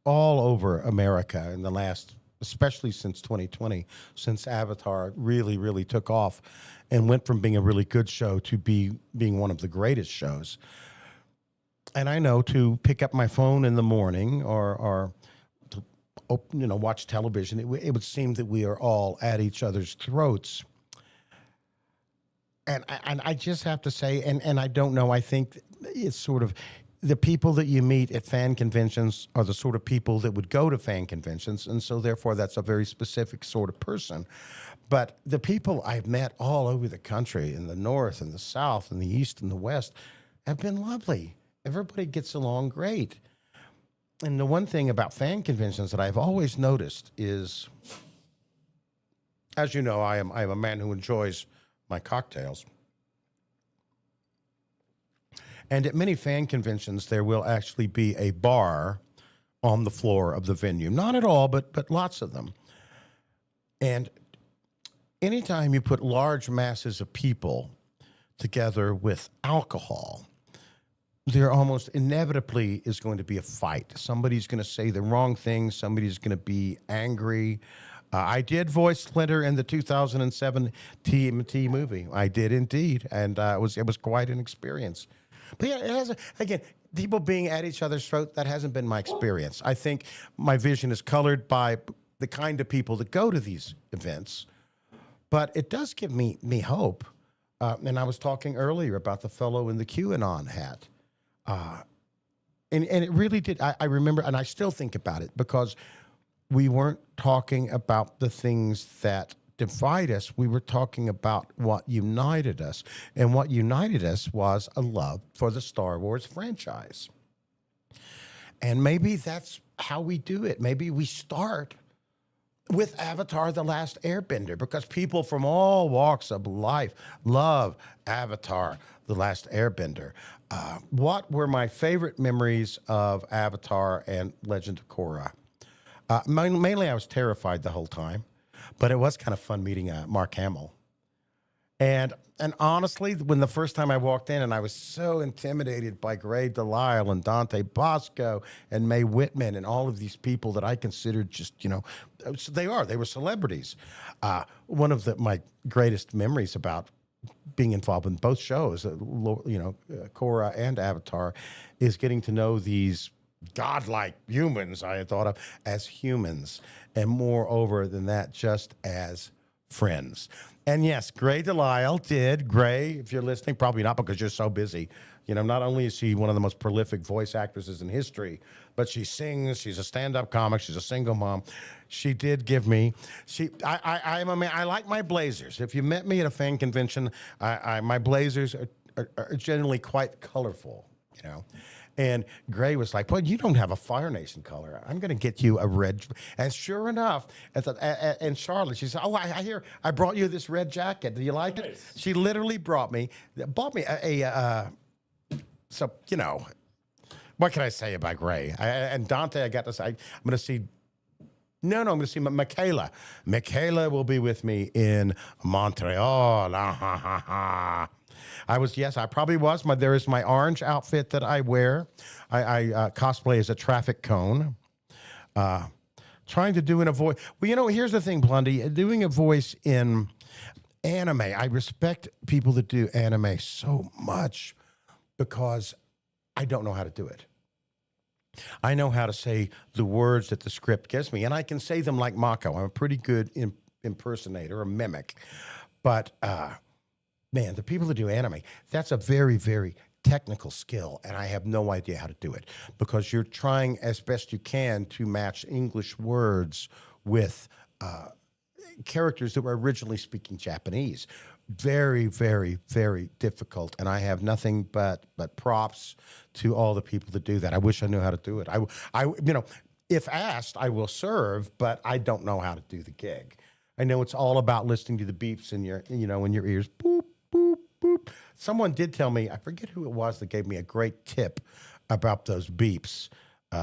all over America in the last, especially since 2020, since Avatar really, really took off and went from being a really good show to being one of the greatest shows. And I know, to pick up my phone in the morning or to watch television, it would seem that we are all at each other's throats. And I just have to say, and I don't know, I think it's sort of, the people that you meet at fan conventions are the sort of people that would go to fan conventions, and so therefore that's a very specific sort of person. But the people I've met all over the country, in the North and the South and the East and the West, have been lovely. Everybody gets along great. And the one thing about fan conventions that I've always noticed is, as you know, I am a man who enjoys my cocktails. And at many fan conventions, there will actually be a bar on the floor of the venue. Not at all, but lots of them. And anytime you put large masses of people together with alcohol, there almost inevitably is going to be a fight. Somebody's going to say the wrong thing. Somebody's going to be angry. I did voice Splinter in the 2007 TMT movie. I did indeed, and it was quite an experience. But yeah, it has again, people being at each other's throat, that hasn't been my experience. I think my vision is colored by the kind of people that go to these events, but it does give me hope. And I was talking earlier about the fellow in the QAnon hat. And it really did. I remember, and I still think about it, because we weren't talking about the things that divide us. We were talking about what united us. And what united us was a love for the Star Wars franchise. And maybe that's how we do it. Maybe we start with Avatar: The Last Airbender, because people from all walks of life love Avatar: The Last Airbender. What were my favorite memories of Avatar and Legend of Korra? Mainly, I was terrified the whole time, but it was kind of fun meeting Mark Hamill. And honestly, when the first time I walked in, and I was so intimidated by Grey Delisle and Dante Bosco and Mae Whitman and all of these people that I considered just, they were celebrities. One of my greatest memories about being involved in both shows, Korra and Avatar, is getting to know these godlike humans I had thought of as humans, and moreover than that, just as friends. And yes, Grey Delisle did. Grey, if you're listening, probably not because you're so busy. Not only is she one of the most prolific voice actresses in history, but she sings, she's a stand-up comic, she's a single mom. She did give me, I'm a man, I like my blazers. If you met me at a fan convention, my blazers are generally quite colorful, And Grey was like, well, you don't have a Fire Nation color. I'm going to get you a red. And sure enough, and Charlotte, she said, oh, I hear I brought you this red jacket. Do you like it? She literally bought me so, what can I say about Grey? And Dante, I got to say, I'm going to see Michaela. Michaela will be with me in Montreal. I probably was. There is my orange outfit that I wear. I cosplay as a traffic cone. trying to do in a voice. Well, you know, here's the thing, Blondie. Doing a voice in anime, I respect people that do anime so much because I don't know how to do it. I know how to say the words that the script gives me, and I can say them like Mako. I'm a pretty good impersonator, a mimic. But man, the people that do anime, that's a very, very technical skill, and I have no idea how to do it because you're trying as best you can to match English words with characters that were originally speaking Japanese. Very, very, very difficult, and I have nothing but props to all the people that do that. I wish I knew how to do it. You know, if asked, I will serve, but I don't know how to do the gig. I know it's all about listening to the beeps in your, you know, in your ears. Boop, boop, boop. Someone did tell me, I forget who it was that gave me a great tip about those beeps.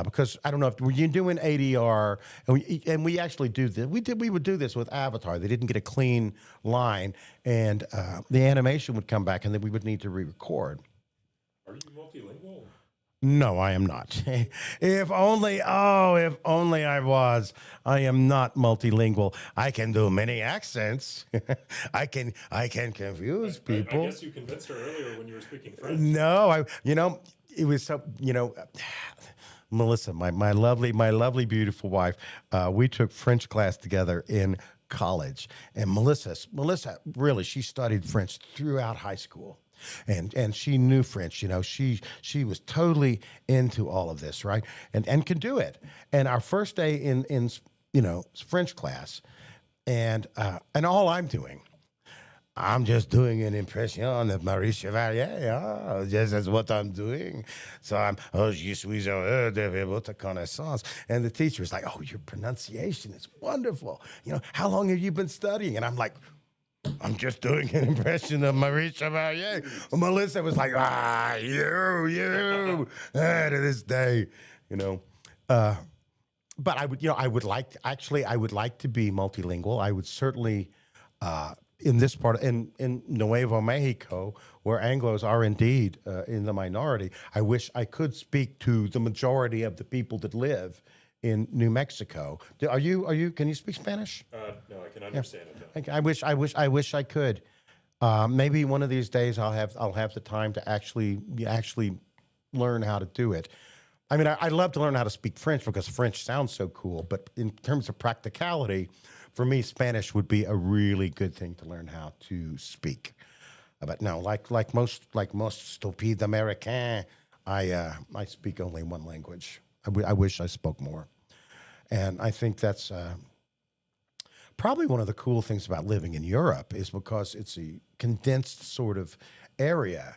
Because I don't know if were you doing ADR, and we actually do this. We would do this with Avatar. They didn't get a clean line, and the animation would come back, and then we would need to re-record. Are you multilingual? No, I am not. If only I was. I am not multilingual. I can do many accents. I can confuse people. I guess you convinced her earlier when you were speaking French. No, it was so, Melissa, my lovely, beautiful wife, we took French class together in college. And Melissa, really, she studied French throughout high school. And she knew French, she was totally into all of this, right? And can do it. And our first day in French class, and all I'm just doing an impression of Marie Chevalier. Just that's what I'm doing. So je suis heureux de votre connaissance. And the teacher was like, oh, your pronunciation is wonderful. How long have you been studying? And I'm like, I'm just doing an impression of Marie Chevalier. Melissa was like, you, to this day, But I would like to be multilingual. I would certainly, in this part, in Nuevo Mexico, where Anglos are indeed in the minority, I wish I could speak to the majority of the people that live in New Mexico. Can you speak Spanish? No, I can understand it. I wish I could. Maybe one of these days I'll have the time to actually learn how to do it. I mean, I love to learn how to speak French because French sounds so cool. But in terms of practicality, for me, Spanish would be a really good thing to learn how to speak. But no, like most stupid American, I speak only one language. I wish I spoke more. And I think that's probably one of the cool things about living in Europe is because it's a condensed sort of area,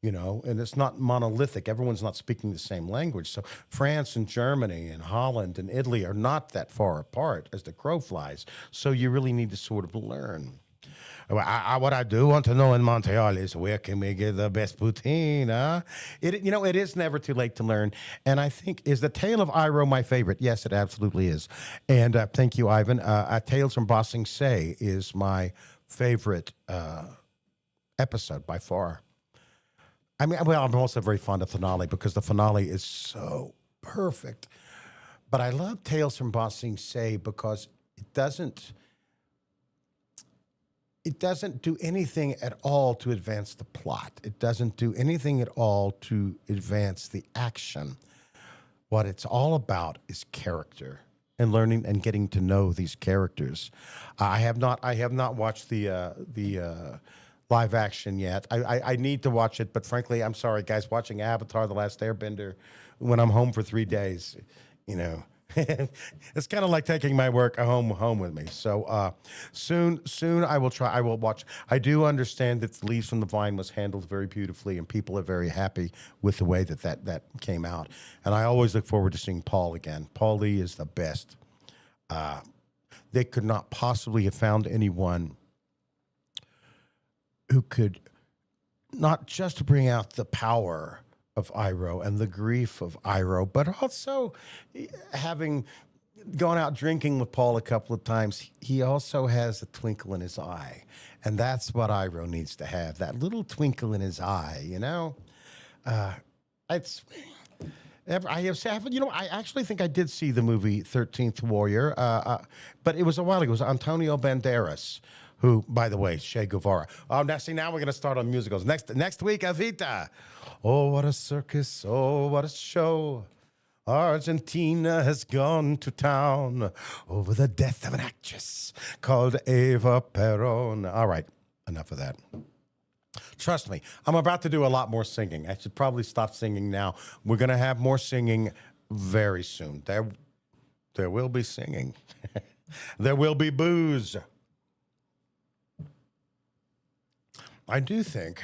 and it's not monolithic. Everyone's not speaking the same language. So France and Germany and Holland and Italy are not that far apart as the crow flies. So you really need to sort of learn. What I do want to know in Montreal is where can we get the best poutine, huh? It is never too late to learn. And I think, is the Tale of Iroh my favorite? Yes, it absolutely is. And thank you, Ivan. Tales from Ba Sing Se is my favorite episode by far. I mean, well, I'm also very fond of finale because the finale is so perfect. But I love Tales from Ba Sing Se because it doesn't do anything at all to advance the plot. It doesn't do anything at all to advance the action. What it's all about is character and learning and getting to know these characters. I have not watched the live action yet. I need to watch it, but frankly, I'm sorry, guys. Watching Avatar: The Last Airbender when I'm home for 3 days, it's kind of like taking my work home with me. So soon I will watch. I do understand that the Leaves from the Vine was handled very beautifully, and people are very happy with the way that came out. And I always look forward to seeing Paul again. Paul Lee is the best. They could not possibly have found anyone who could not just bring out the power of Iroh and the grief of Iroh, but also having gone out drinking with Paul a couple of times, he also has a twinkle in his eye. And that's what Iroh needs to have, that little twinkle in his eye, I have, you know, I actually think I did see the movie 13th Warrior, but it was a while ago. It was Antonio Banderas, who, by the way, Che Guevara. Oh, now see, now we're going to start on musicals. Next week, Evita. Oh, what a circus. Oh, what a show. Argentina has gone to town over the death of an actress called Eva Peron. All right, enough of that. Trust me, I'm about to do a lot more singing. I should probably stop singing now. We're going to have more singing very soon. There will be singing. There will be booze. I do think,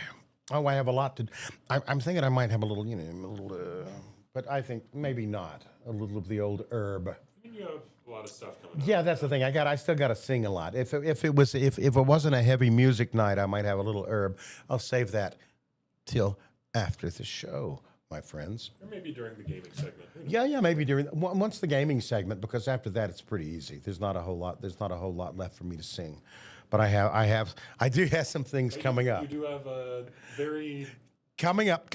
I have a lot to, I'm thinking I might have a little, you know, but I think maybe not. A little of the old herb. I mean, you have a lot of stuff coming up. Yeah, that's the thing. I still got to sing a lot. If it wasn't a heavy music night, I might have a little herb. I'll save that till after the show, my friends. Or maybe during the gaming segment. Yeah, maybe once the gaming segment, because after that it's pretty easy. There's not a whole lot left for me to sing, but I do have some things coming up. You do have a very Coming up.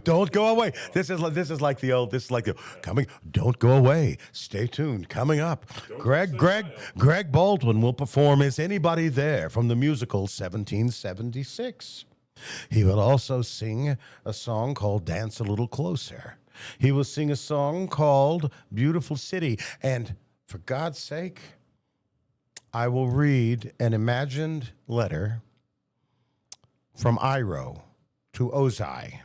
Don't go away. This is like the coming. Don't go away. Stay tuned. Coming up, Greg Baldwin will perform "Is Anybody There" from the musical 1776. He will also sing a song called "Dance a Little Closer." He will sing a song called "Beautiful City," and for God's sake, I will read an imagined letter from Iro to Ozai,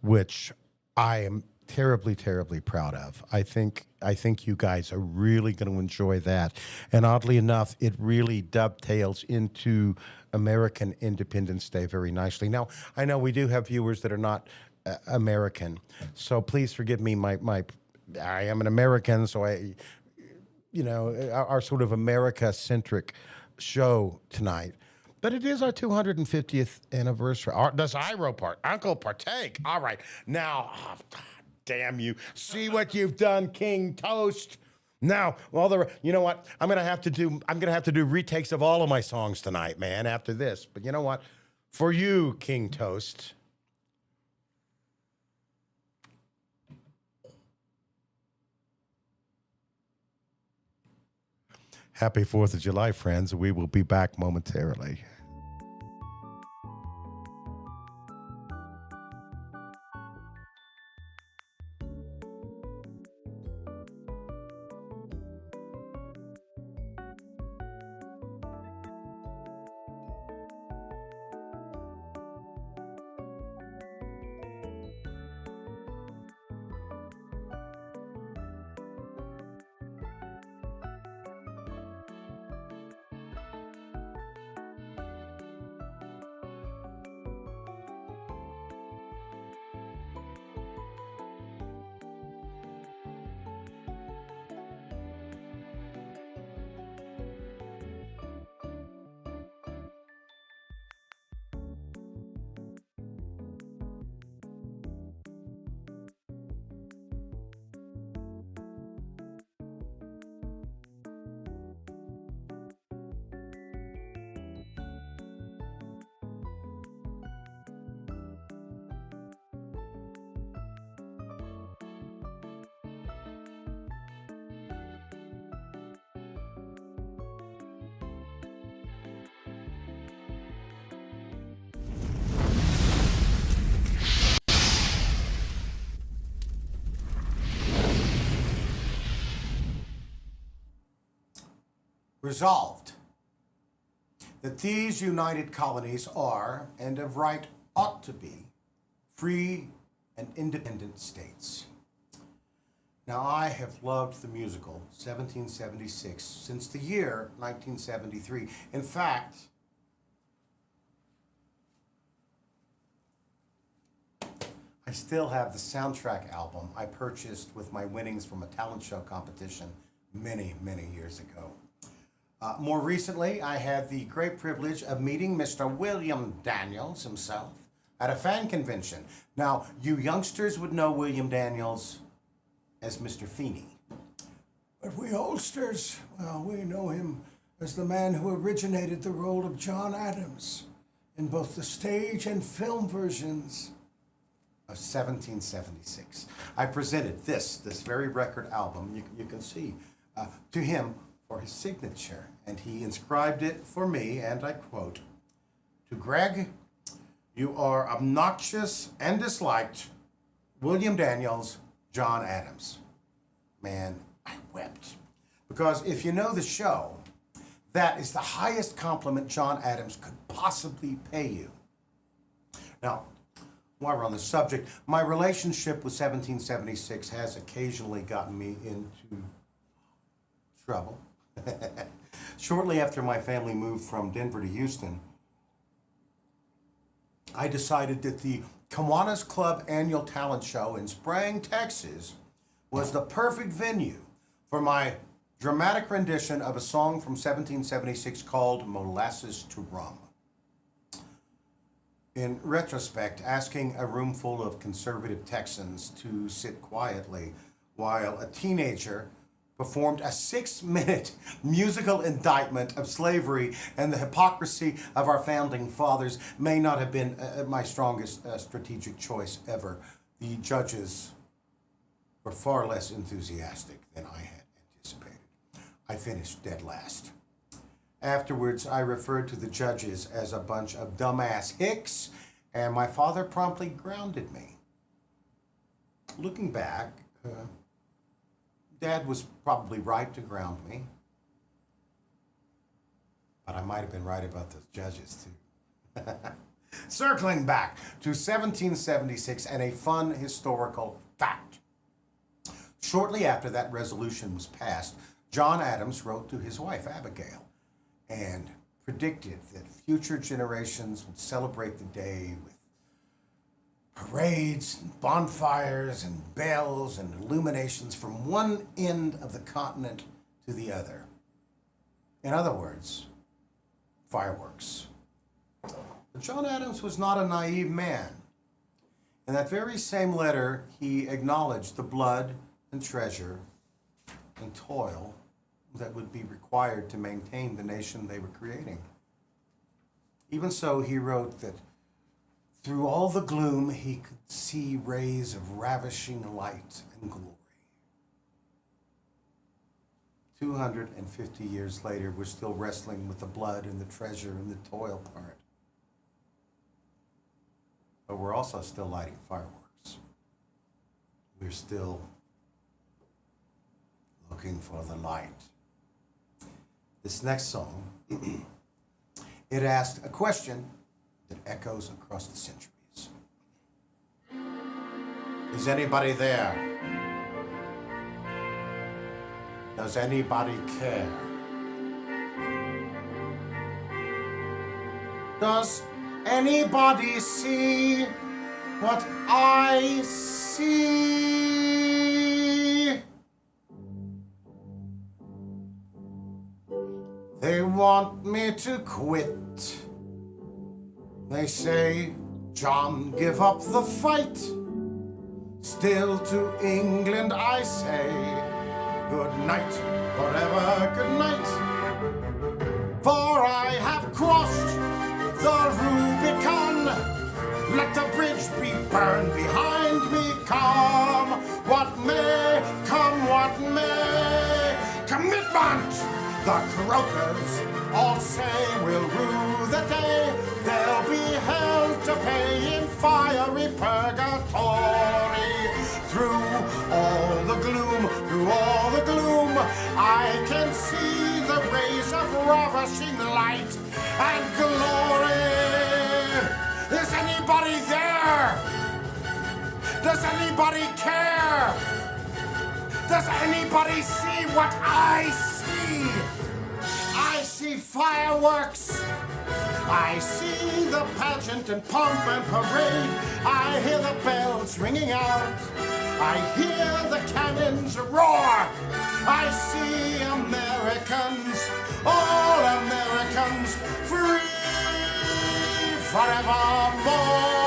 which I am terribly, terribly proud of. I think you guys are really going to enjoy that. And oddly enough, it really dovetails into American Independence Day very nicely. Now, I know we do have viewers that are not American, so please forgive me. I am an American, so our sort of America-centric show tonight. But it is our 250th anniversary. Does Uncle partake? All right. Now, damn you. See what you've done, King Toast. Now, you know what? I'm gonna have to do retakes of all of my songs tonight, man, after this. But you know what? For you, King Toast. Happy 4th of July, friends. We will be back momentarily. Resolved that these united colonies are, and of right ought to be, free and independent states. Now, I have loved the musical 1776 since the year 1973. In fact, I still have the soundtrack album I purchased with my winnings from a talent show competition many, many years ago. More recently, I had the great privilege of meeting Mr. William Daniels himself at a fan convention. Now, you youngsters would know William Daniels as Mr. Feeney. But we oldsters, well, we know him as the man who originated the role of John Adams in both the stage and film versions of 1776. I presented this very record album, you can see, to him for his signature, and he inscribed it for me, and I quote, "To Greg, you are obnoxious and disliked. William Daniels, John Adams." Man, I wept. Because if you know the show, that is the highest compliment John Adams could possibly pay you. Now, while we're on the subject, my relationship with 1776 has occasionally gotten me into trouble. Shortly after my family moved from Denver to Houston, I decided that the Kiwanis Club annual talent show in Sprang, Texas, was the perfect venue for my dramatic rendition of a song from 1776 called Molasses to Rum. In retrospect, asking a room full of conservative Texans to sit quietly while a teenager performed a 6-minute musical indictment of slavery and the hypocrisy of our founding fathers may not have been my strongest strategic choice ever. The judges were far less enthusiastic than I had anticipated. I finished dead last. Afterwards, I referred to the judges as a bunch of dumbass hicks, and my father promptly grounded me. Looking back, Dad was probably right to ground me, but I might have been right about those judges too. Circling back to 1776 and a fun historical fact. Shortly after that resolution was passed, John Adams wrote to his wife, Abigail, and predicted that future generations would celebrate the day with parades and bonfires and bells and illuminations from one end of the continent to the other. In other words, fireworks. But John Adams was not a naive man. In that very same letter, he acknowledged the blood and treasure and toil that would be required to maintain the nation they were creating. Even so, he wrote that through all the gloom, he could see rays of ravishing light and glory. 250 years later, we're still wrestling with the blood and the treasure and the toil part. But we're also still lighting fireworks. We're still looking for the light. This next song, it asked a question that echoes across the centuries. Is anybody there? Does anybody care? Does anybody see what I see? They want me to quit. They say, John, give up the fight. Still to England I say, good night, forever good night. For I have crossed the Rubicon. Let the bridge be burned behind me. Come what may, come what may. Commitment! The croakers all say we'll rue the day. They'll be held to pay in fiery purgatory. Through all the gloom, I can see the rays of ravishing light and glory. Is anybody there? Does anybody care? Does anybody see what I see? I see fireworks. I see the pageant and pomp and parade. I hear the bells ringing out. I hear the cannons roar. I see Americans, all Americans, free forevermore.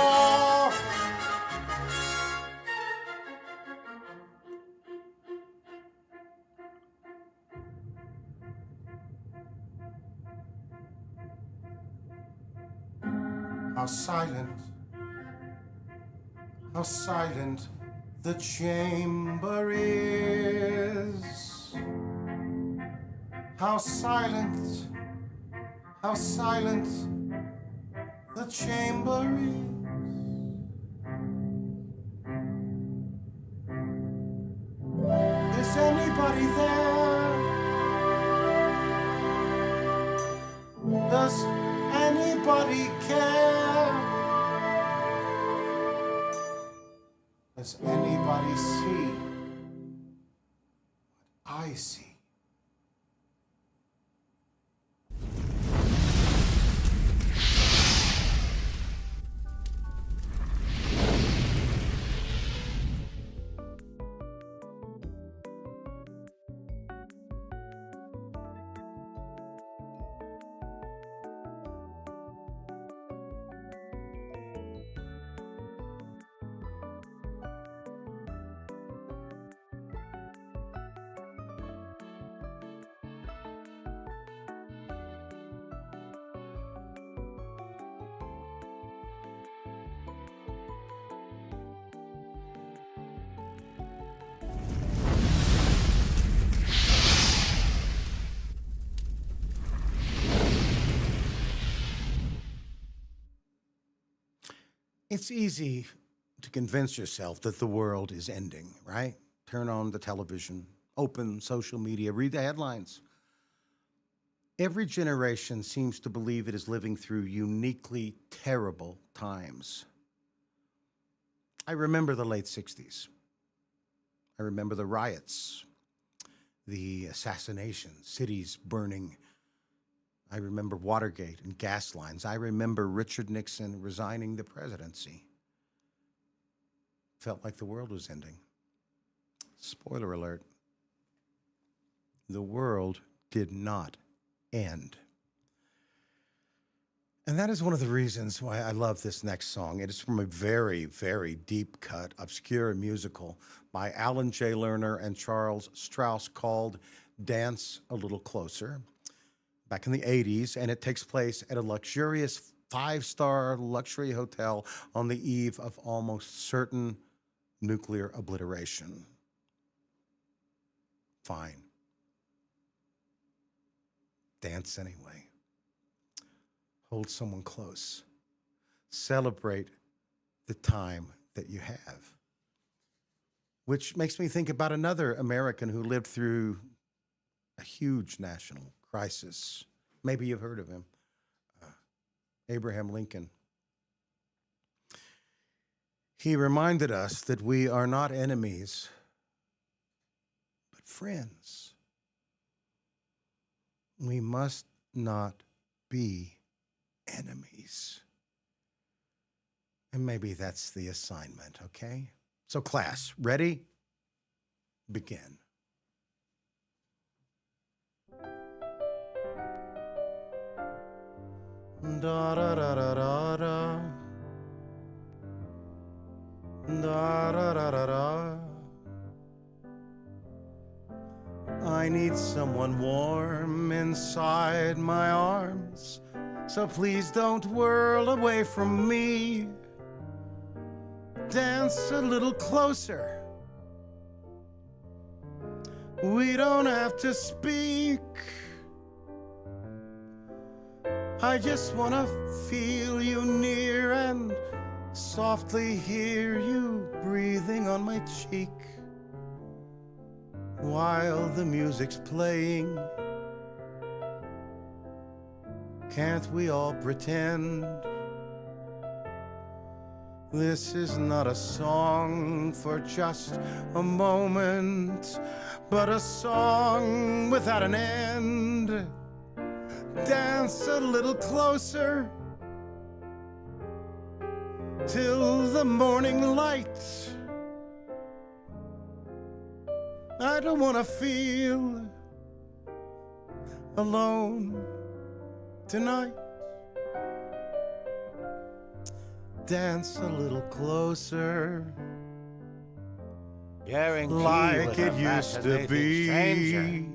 How silent, how silent the chamber is. How silent the chamber is. Is anybody there? Does anybody care? Does anybody see what I see? It's easy to convince yourself that the world is ending, right? Turn on the television, open social media, read the headlines. Every generation seems to believe it is living through uniquely terrible times. I remember the late 60s. I remember the riots, the assassinations, cities burning. I remember Watergate and gas lines. I remember Richard Nixon resigning the presidency. Felt like the world was ending. Spoiler alert. The world did not end. And that is one of the reasons why I love this next song. It is from a very, very deep cut, obscure musical by Alan J. Lerner and Charles Strauss called Dance a Little Closer, back in the 80s, and it takes place at a luxurious 5-star luxury hotel on the eve of almost certain nuclear obliteration. Fine. Dance anyway. Hold someone close. Celebrate the time that you have. Which makes me think about another American who lived through a huge national crisis. Maybe you've heard of him. Abraham Lincoln. He reminded us that we are not enemies, but friends. We must not be enemies. And maybe that's the assignment, okay? So class, ready? Begin. Da da da da da da. Da da da da da. I need someone warm inside my arms, so please don't whirl away from me. Dance a little closer. We don't have to speak. I just want to feel you near and softly hear you breathing on my cheek while the music's playing. Can't we all pretend this is not a song for just a moment, but a song without an end? Dance a little closer till the morning light. I don't want to feel alone tonight. Dance a little closer, Guarantee like with a it used to fascinating stranger. be.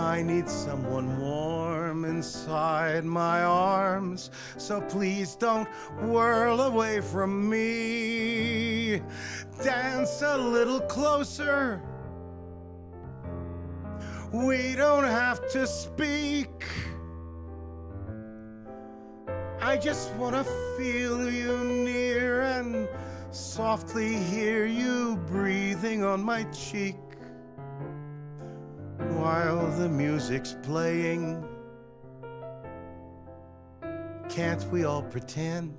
I need someone warm inside my arms, so please don't whirl away from me. Dance a little closer. We don't have to speak. I just want to feel you near and softly hear you breathing on my cheek while the music's playing. Can't we all pretend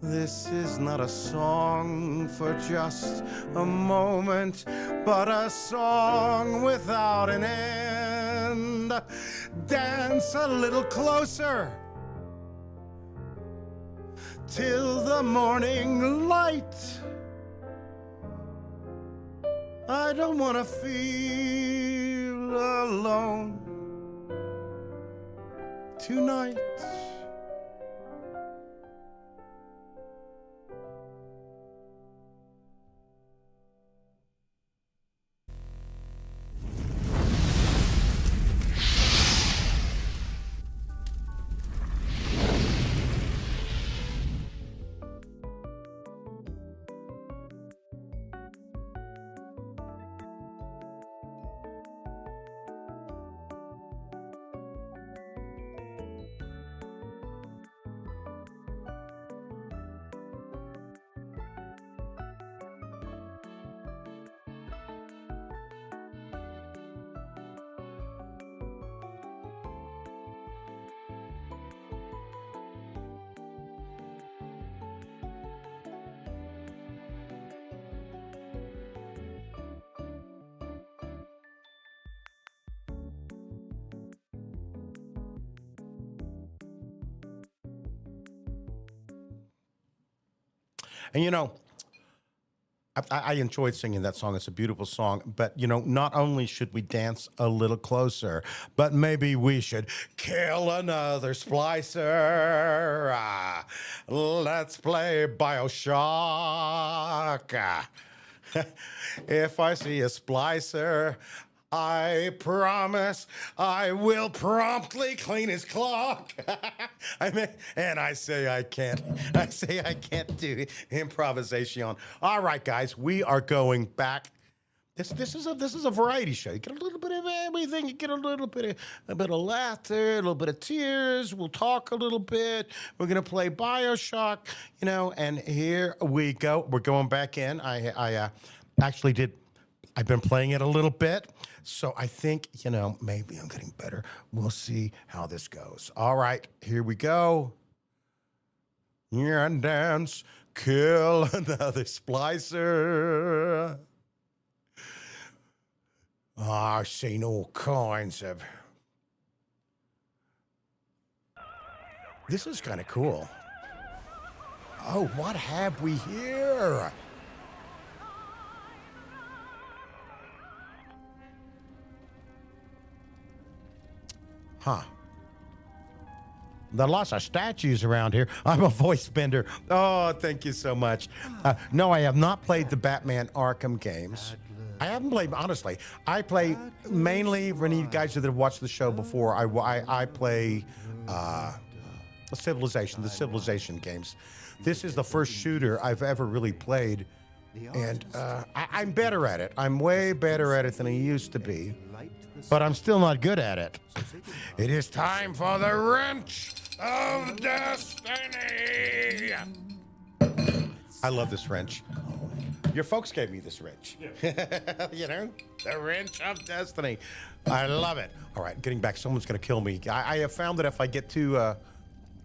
this is not a song for just a moment, but a song without an end? Dance a little closer till the morning light. I don't want to feel alone tonight. And you know, I enjoyed singing that song. It's a beautiful song. But, you know, not only should we dance a little closer, but maybe we should kill another splicer. Let's play Bioshock. If I see a splicer, I promise I will promptly clean his clock. And I say I can't. I say I can't do improvisation. All right, guys, we are going back. This is a variety show. You get a little bit of everything. You get a bit of laughter, a little bit of tears. We'll talk a little bit. We're gonna play BioShock, you know. And here we go. We're going back in. I actually did. I've been playing it a little bit, so I think, you know, maybe I'm getting better. We'll see how this goes. All right, here we go. Yeah, and dance, kill another splicer. I've seen all kinds of. This is kind of cool. Oh, what have we here? Huh. There are lots of statues around here. I'm a voice bender. Oh, thank you so much. No, I have not played the Batman Arkham games. I haven't played, honestly. I play mainly, for any of you guys that have watched the show before, I play the Civilization games. This is the first shooter I've ever really played, and I'm better at it. I'm way better at it than I used to be. But I'm still not good at it. It is time for the wrench of destiny. I love this wrench. Your folks gave me this wrench. Yeah. You know, the wrench of destiny. I love it. All right, getting back. Someone's going to kill me. I have found that if I get too,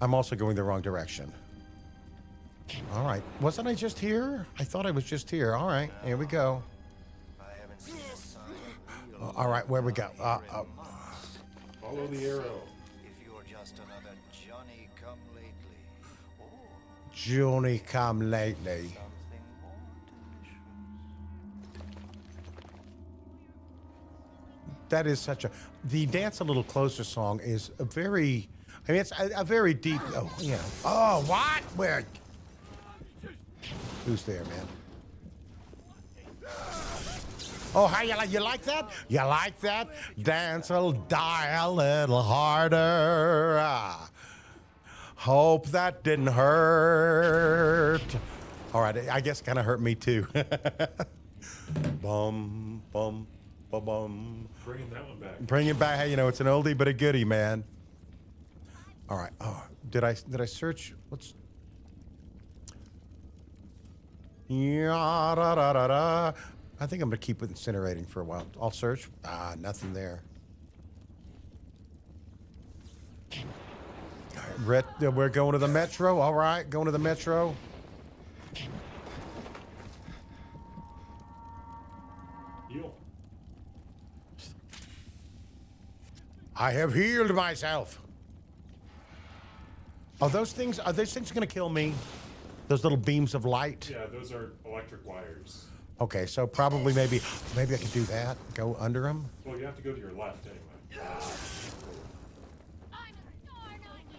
I'm also going the wrong direction. All right. Wasn't I just here? I thought I was just here. All right, here we go. All right, where we go? Follow the arrow. If you're just another Johnny come lately, or Johnny come lately. something more delicious. That is such a. The Dance a Little Closer song is a very. I mean, it's a very deep. Oh, yeah. Oh, what? Where? Who's there, man? Oh, how you like that? You like that? Dance a die a little harder. Hope that didn't hurt. All right, I guess it kind of hurt me too. Bum, bum, bum, bum. Bringing that one back. Bring it back. Hey, you know, it's an oldie but a goodie, man. All right. Oh, did I search? What's... Yeah, da, da, da, da. I think I'm going to keep incinerating for a while. I'll search. Nothing there. All right, we're going to the metro. All right, going to the metro. Heal. I have healed myself. Are those things going to kill me? Those little beams of light? Yeah, those are electric wires. Okay, so probably maybe I could do that. Go under them. Well, you have to go to your left anyway.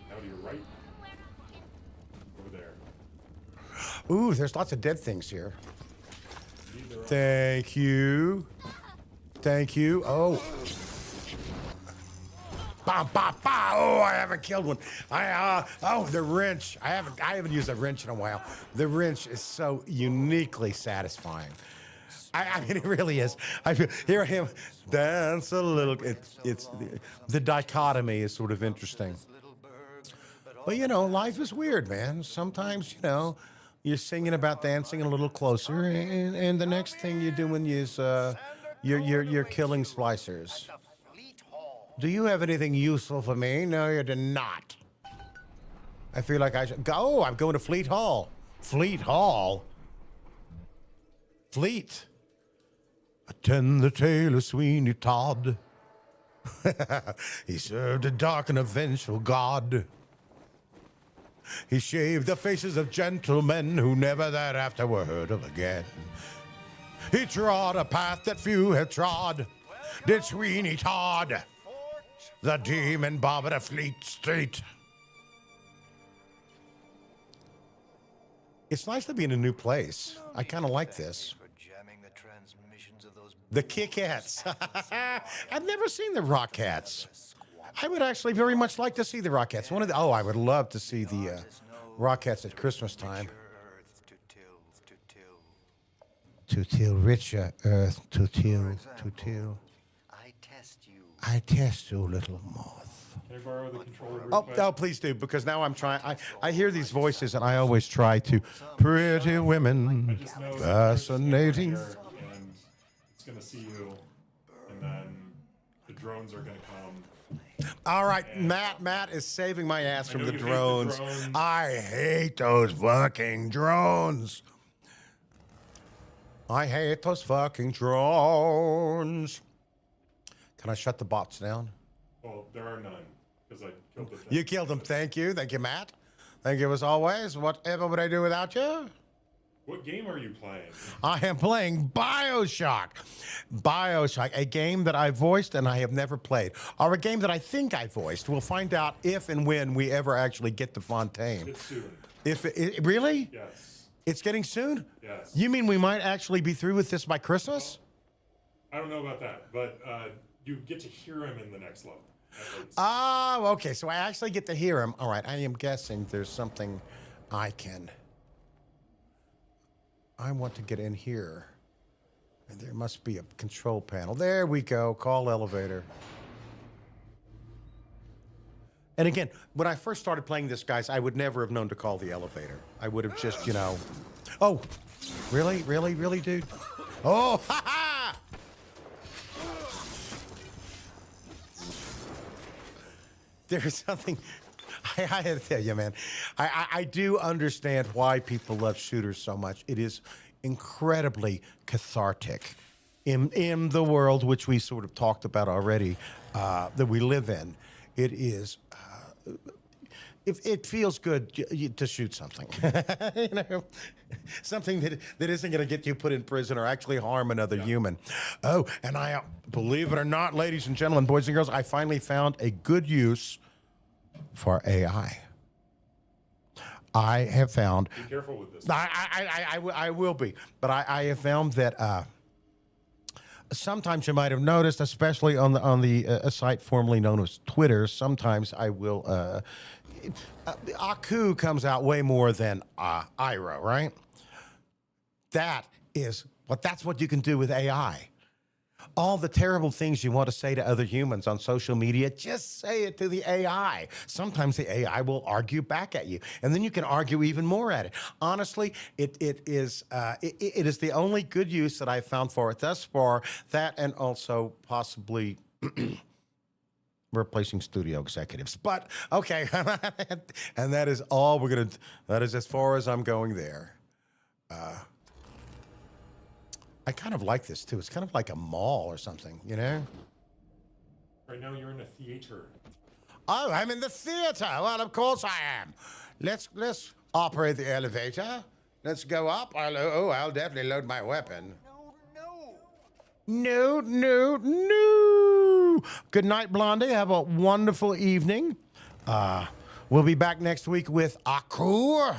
Now to your right. Over there. Ooh, there's lots of dead things here. Either Thank you. Thank you. Oh. Bah, bah, bah. Oh, I haven't killed one. The wrench. I haven't used a wrench in a while. The wrench is so uniquely satisfying. I mean, it really is. I hear him dance a little. It's the dichotomy is sort of interesting. But you know, life is weird, man. Sometimes, you know, you're singing about dancing a little closer, and the next thing you're doing is you're killing splicers. Do you have anything useful for me? No, you do not. I feel like I should go. Oh, I'm going to Fleet Hall. Fleet Hall. Fleet. Attend the tale of Sweeney Todd. He served a dark and a vengeful God. He shaved the faces of gentlemen who never thereafter were heard of again. He trod a path that few had trod. Did Sweeney Todd, the demon barber of Fleet Street. It's nice to be in a new place. I kind of like this. For jamming the transmissions of those The Kit-Kats. I've never seen the Rockettes. I would actually very much like to see the Rockettes. I would love to see the Rockettes at Christmas time. earth to till. To till richer earth, to till. I test you. I test you, little moth. Can I borrow the controller real Oh, quick? no, please do, because now I'm trying. I hear these voices, and I always try to. Pretty women, Just know that fascinating. Chris is here, and it's gonna see you, and then the drones are gonna come. All right, Matt is saving my ass from know the you hate the drones. drones. I hate those fucking drones. I hate those fucking drones. Can I shut the bots down? Well, there are none because I killed the thing. You killed them. Thank you, Matt. Thank you as always. Whatever would I do without you? What game are you playing? I am playing BioShock. BioShock, a game that I voiced and I have never played, or a game that I think I voiced. We'll find out if and when we ever actually get to Fontaine. It's soon. If really, Yes. it's getting soon. Yes. You mean we might actually be through with this by Christmas? I don't know about that, but you get to hear him in the next level. At least. Oh, okay. So I actually get to hear him. All right. I am guessing there's something I want to get in here. And there must be a control panel. There we go. Call elevator. And again, when I first started playing this, guys, I would never have known to call the elevator. I would have just, Oh, really? Really? Really, dude? Oh, ha ha! There's something I have to tell you, man. I do understand why people love shooters so much. It is incredibly cathartic in the world which we sort of talked about already that we live in. It is. It feels good to shoot something, something that isn't going to get you put in prison or actually harm another human. Oh, and I believe it or not, ladies and gentlemen, boys and girls, I finally found a good use for AI. I have found. Be careful with this. I will be, but I have found that sometimes you might have noticed, especially on the a site formerly known as Twitter. Sometimes I will. Aku comes out way more than Iro, right? That's what you can do with AI. All the terrible things you want to say to other humans on social media, just say it to the AI. Sometimes the AI will argue back at you, and then you can argue even more at it. Honestly, it is the only good use that I've found for it thus far. That and also possibly replacing studio executives. But okay, and that is all we're gonna. That is as far as I'm going there. I kind of like this too. It's kind of like a mall or something, you know? Right now, you're in a theater. Oh, I'm in the theater. Well, of course I am. Let's operate the elevator. Let's go up. I'll definitely load my weapon. No. Good night, Blondie. Have a wonderful evening. We'll be back next week with Aku.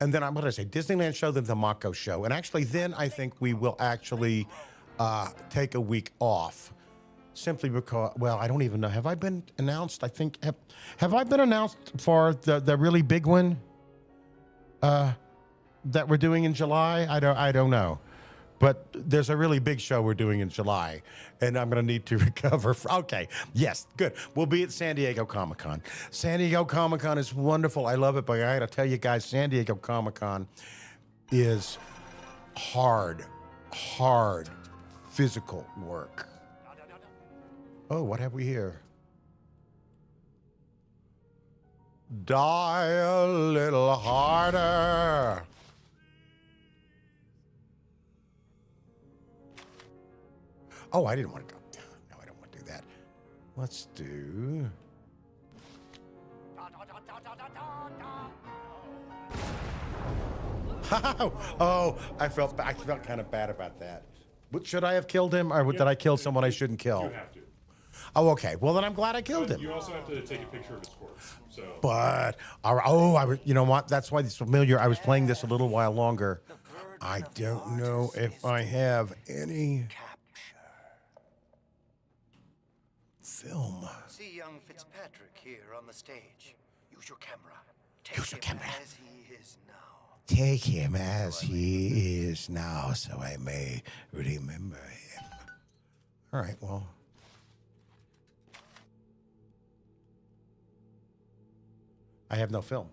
And then I'm going to say Disneyland show, then the Mako show. And actually, then I think we will actually take a week off. Simply because, well, I don't even know. Have I been announced? I think, have I been announced for the really big one that we're doing in July? I don't know. But there's a really big show we're doing in July, and I'm going to need to recover. Okay, yes, good. We'll be at San Diego Comic-Con. San Diego Comic-Con is wonderful. I love it, but I got to tell you guys, San Diego Comic-Con is hard physical work. Oh, what have we here? Die a little harder. Oh, I didn't want to go. No, I don't want to do that. Let's do. Oh, I felt kind of bad about that. But should I have killed him, or did I kill someone I shouldn't kill? You have to. Oh, okay. Well, then I'm glad I killed him. You also have to take a picture of his corpse. So. But I was. You know what? That's why it's familiar. I was playing this a little while longer. I don't know if I have any film. See young Fitzpatrick here on the stage. Use your camera. Use your camera. As he is now. Take him as he is now, so I may remember him. All right, well. I have no film.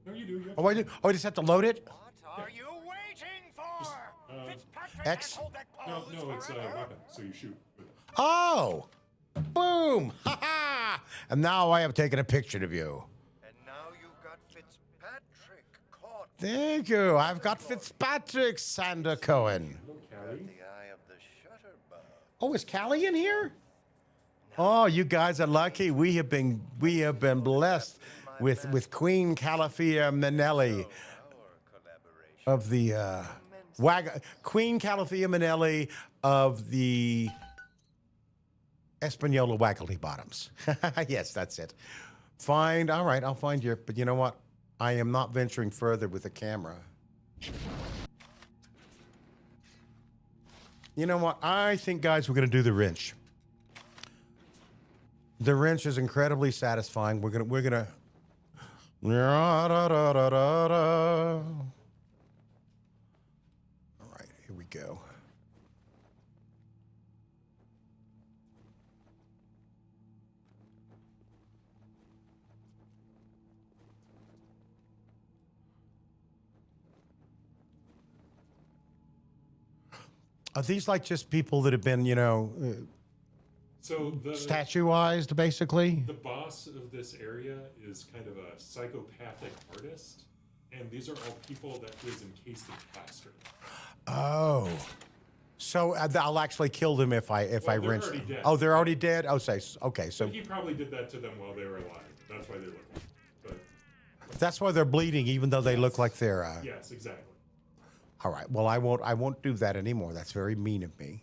No, you do. You have Oh, I do. Oh, I just have to load it? What are you waiting for? Fitzpatrick X? can't hold that pose No, it's a forever. weapon, so you shoot with it. Oh! Boom! Ha ha! And now I have taken a picture of you. And now you've got Fitzpatrick caught. Thank you. I've got Fitzpatrick, Sander Cohen. Callie. The eye of the shutterbug. Oh, is Callie in here? Oh, you guys are lucky. We have been blessed with Queen Calafia Manelli Our collaboration. of the Queen Calafia Manelli of the Espanola Waggly Bottoms. Yes, that's it. Find. All right, I'll find you. But you know what? I am not venturing further with the camera. You know what? I think, guys, we're going to do the wrench. The wrench is incredibly satisfying. We're gonna. All right, here we go. Are these like just people that have been, So the statuized, basically? the boss of this area is kind of a psychopathic artist, and these are all people that he is encased in plaster. Oh. So I'll actually kill them if I they're wrench already them. dead. Oh, they're already dead? Oh, say, okay, so He probably did that to them while they were alive. That's why they look like. But that's why they're bleeding, even though they look like they're. yes, exactly. All right. Well, I won't do that anymore. That's very mean of me.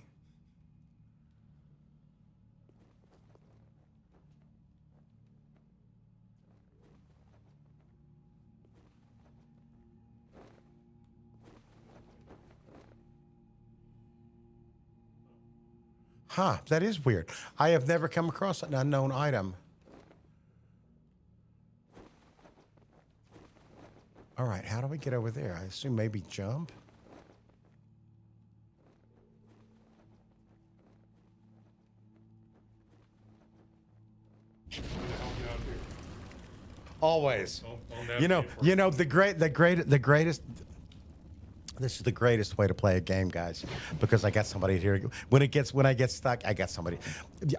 Huh, that is weird. I have never come across an unknown item. All right, how do we get over there? I assume maybe jump? Who the hell get out here? Always. I'll You know, navigate for you know the greatest. This is the greatest way to play a game, guys, because I got somebody here. When I get stuck, I got somebody.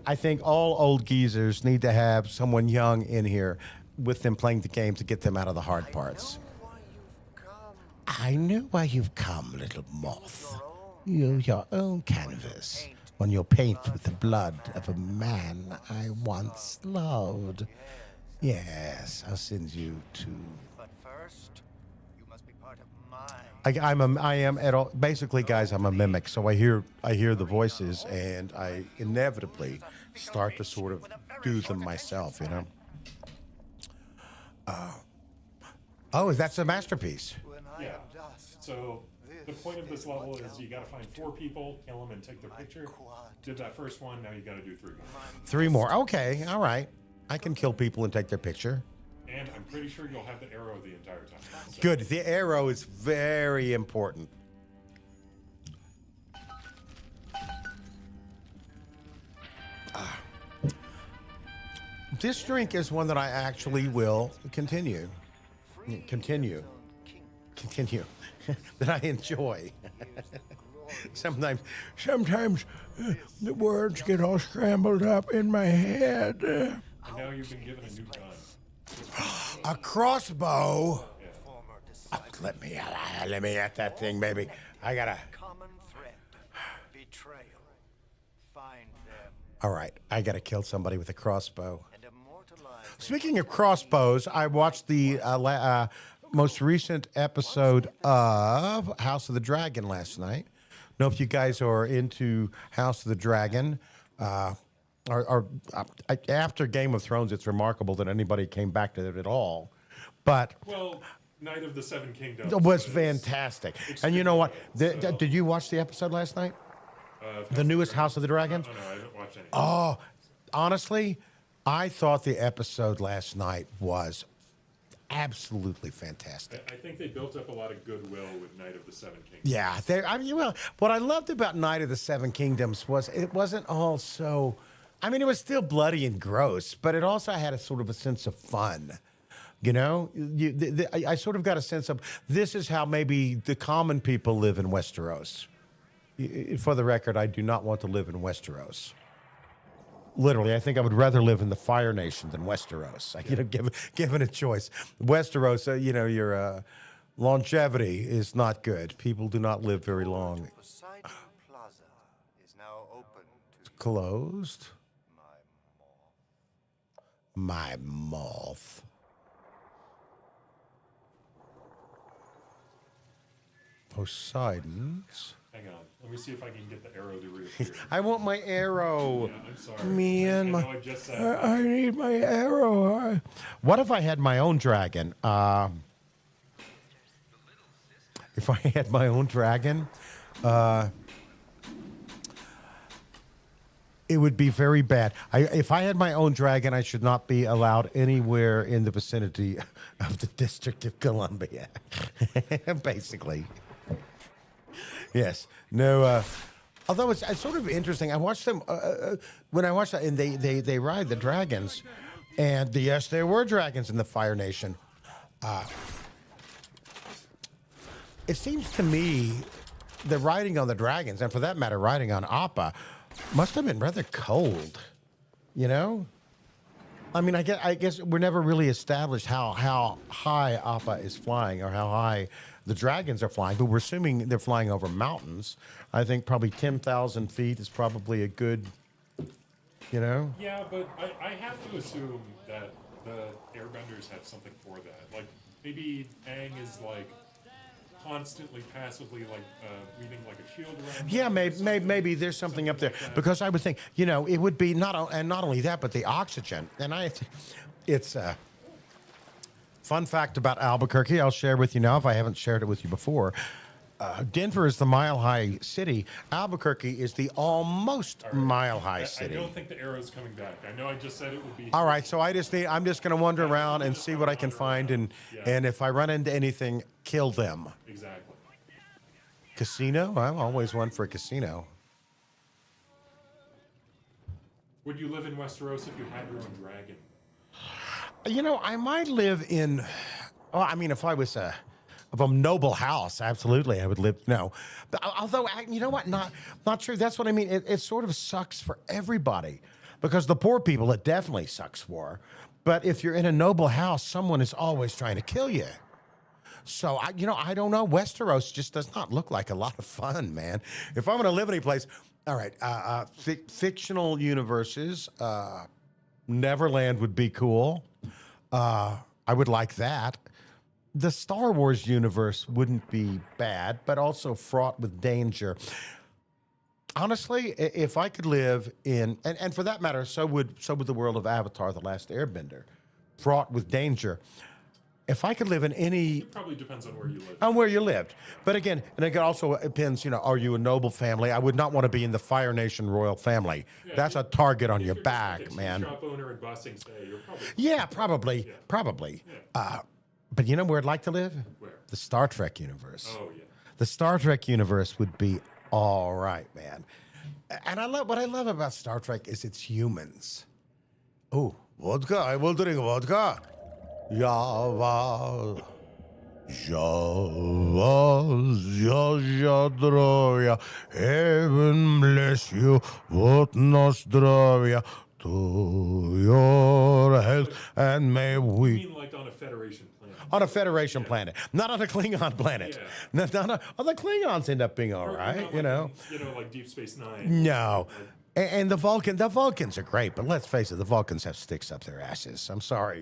I think all old geezers need to have someone young in here with them playing the game to get them out of the hard parts. I know why you've come, little moth. Your own canvas on your paint with the blood of a man I once loved. Yes, I'll send you to. But first, you must be part of my. I am at all. Basically, guys, I'm a mimic, so I hear the voices, and I inevitably start to sort of do them myself. You know. Oh, that's a masterpiece. When I Yeah. am dust. So the point of this level is you got to find 4 people, kill them, and take their picture. Did that first one, now you got to do 3 more. 3 more. Okay, all right. I can kill people and take their picture. And I'm pretty sure you'll have the arrow the entire time. So Good. The arrow is very important. This drink is one that I actually will continue. Continue. That I enjoy. Sometimes Sometimes the words get all scrambled up in my head. And now you've been given a new gun. a crossbow. Yeah. Former Let me at that thing, baby. I gotta. common thread. Betrayal. Find them All right, I gotta kill somebody with a crossbow. and immortalize them. Speaking of crossbows, I watched the most recent episode of House of the Dragon last night. Know if you guys are into House of the Dragon. After Game of Thrones, it's remarkable that anybody came back to it at all. But Well, Knight of the Seven Kingdoms it was fantastic. And you know what? Did you watch the episode last night? The newest House of the Dragon? Oh, no, I haven't watched any. Oh, honestly, I thought the episode last night was absolutely fantastic. I think they built up a lot of goodwill with Knight of the Seven Kingdoms. Yeah, I mean, well, what I loved about Night of the Seven Kingdoms was it wasn't all so. I mean, it was still bloody and gross, but it also had a sort of a sense of fun. You know, I sort of got a sense of this is how maybe the common people live in Westeros. For the record, I do not want to live in Westeros. Literally, I think I would rather live in the Fire Nation than Westeros. You know, given a choice, Westeros, you know, your longevity is not good. People do not live very long. Poseidon Plaza is now open to Closed. my My moth. Poseidon's. Hang on. Let me see if I can get the arrow to reappear. I want my arrow. Yeah, I'm sorry. Me and I my- know I just said I need my arrow. What if I had my own dragon? If I had my own dragon, it would be very bad. If I had my own dragon, I should not be allowed anywhere in the vicinity of the District of Columbia. Basically. Yes. No. Although it's sort of interesting. I watched them when I watched that, and they ride the dragons, and yes, there were dragons in the Fire Nation. It seems to me the riding on the dragons, and for that matter, riding on Appa, must have been rather cold. You know. I mean, I guess we're never really established how high Appa is flying or how high the dragons are flying, but we're assuming they're flying over mountains. I think probably 10,000 feet is probably a good, you know? Yeah, but I have to assume that the airbenders have something for that. Like, maybe Aang is, like, constantly, passively, like, weaving, like, a shield around Yeah, him or maybe there's something up there. like that. Because I would think, you know, it would be not only that, but the oxygen. And it's a fun fact about Albuquerque. I'll share with you now if I haven't shared it with you before. Denver is the Mile High city. Albuquerque is the almost Mile High I city. don't think the arrow's coming back. I know I just said it would be. All right, so I'm just going to wander around and see what I can find, and if I run into anything, kill them. Exactly. Casino? I'm always one for a casino. Would you live in Westeros if you had your own dragon? You know, I might live in. Well, I mean, if I was of a noble house, absolutely, I would live. No, but although you know what, not true. That's what I mean. It sort of sucks for everybody because the poor people, it definitely sucks for. But if you're in a noble house, someone is always trying to kill you. So I don't know. Westeros just does not look like a lot of fun, man. If I'm going to live any place, all right, fictional universes. Neverland would be cool. I would like that. The Star Wars universe wouldn't be bad, but also fraught with danger. Honestly, if I could live in, and for that matter, so would the world of Avatar: The Last Airbender, fraught with danger. If I could live in any, It probably depends on where you live. on where you lived, but again, and it also depends. Are you a noble family? I would not want to be in the Fire Nation royal family. That's a target on your If you're just back, like a man. tea shop owner in Bussing, say you're probably Yeah, probably. But you know where I'd like to live? Where? The Star Trek universe. Oh yeah. The Star Trek universe would be all right, man. And what I love about Star Trek is its humans. Oh, vodka! I will drink vodka. Java, Jadroja, heaven bless you, what nostrovia, to your health, and may I we. mean, like on a Federation planet. On a Federation planet, not on a Klingon planet. Yeah. The Klingons end up being all Or right, not you know. like Deep Space Nine. No. And the Vulcans are great, but let's face it, the Vulcans have sticks up their asses. I'm sorry,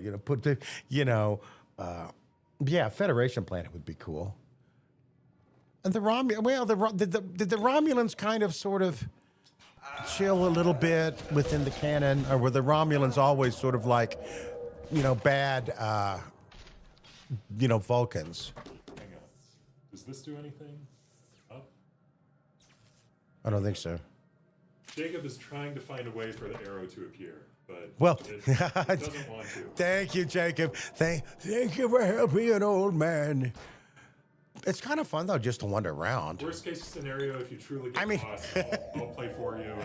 yeah, Federation planet would be cool. And the did the Romulans kind of sort of chill a little bit within the canon, or were the Romulans always sort of like, bad, Vulcans? Hang on. Does this do anything? Up. I don't think so. Jacob is trying to find a way for the arrow to appear, but Well, it doesn't want to. Thank you, Jacob. Thank you for helping an old man. It's kind of fun though, just to wander around. Worst case scenario, if you truly get I mean- lost, I'll play for you and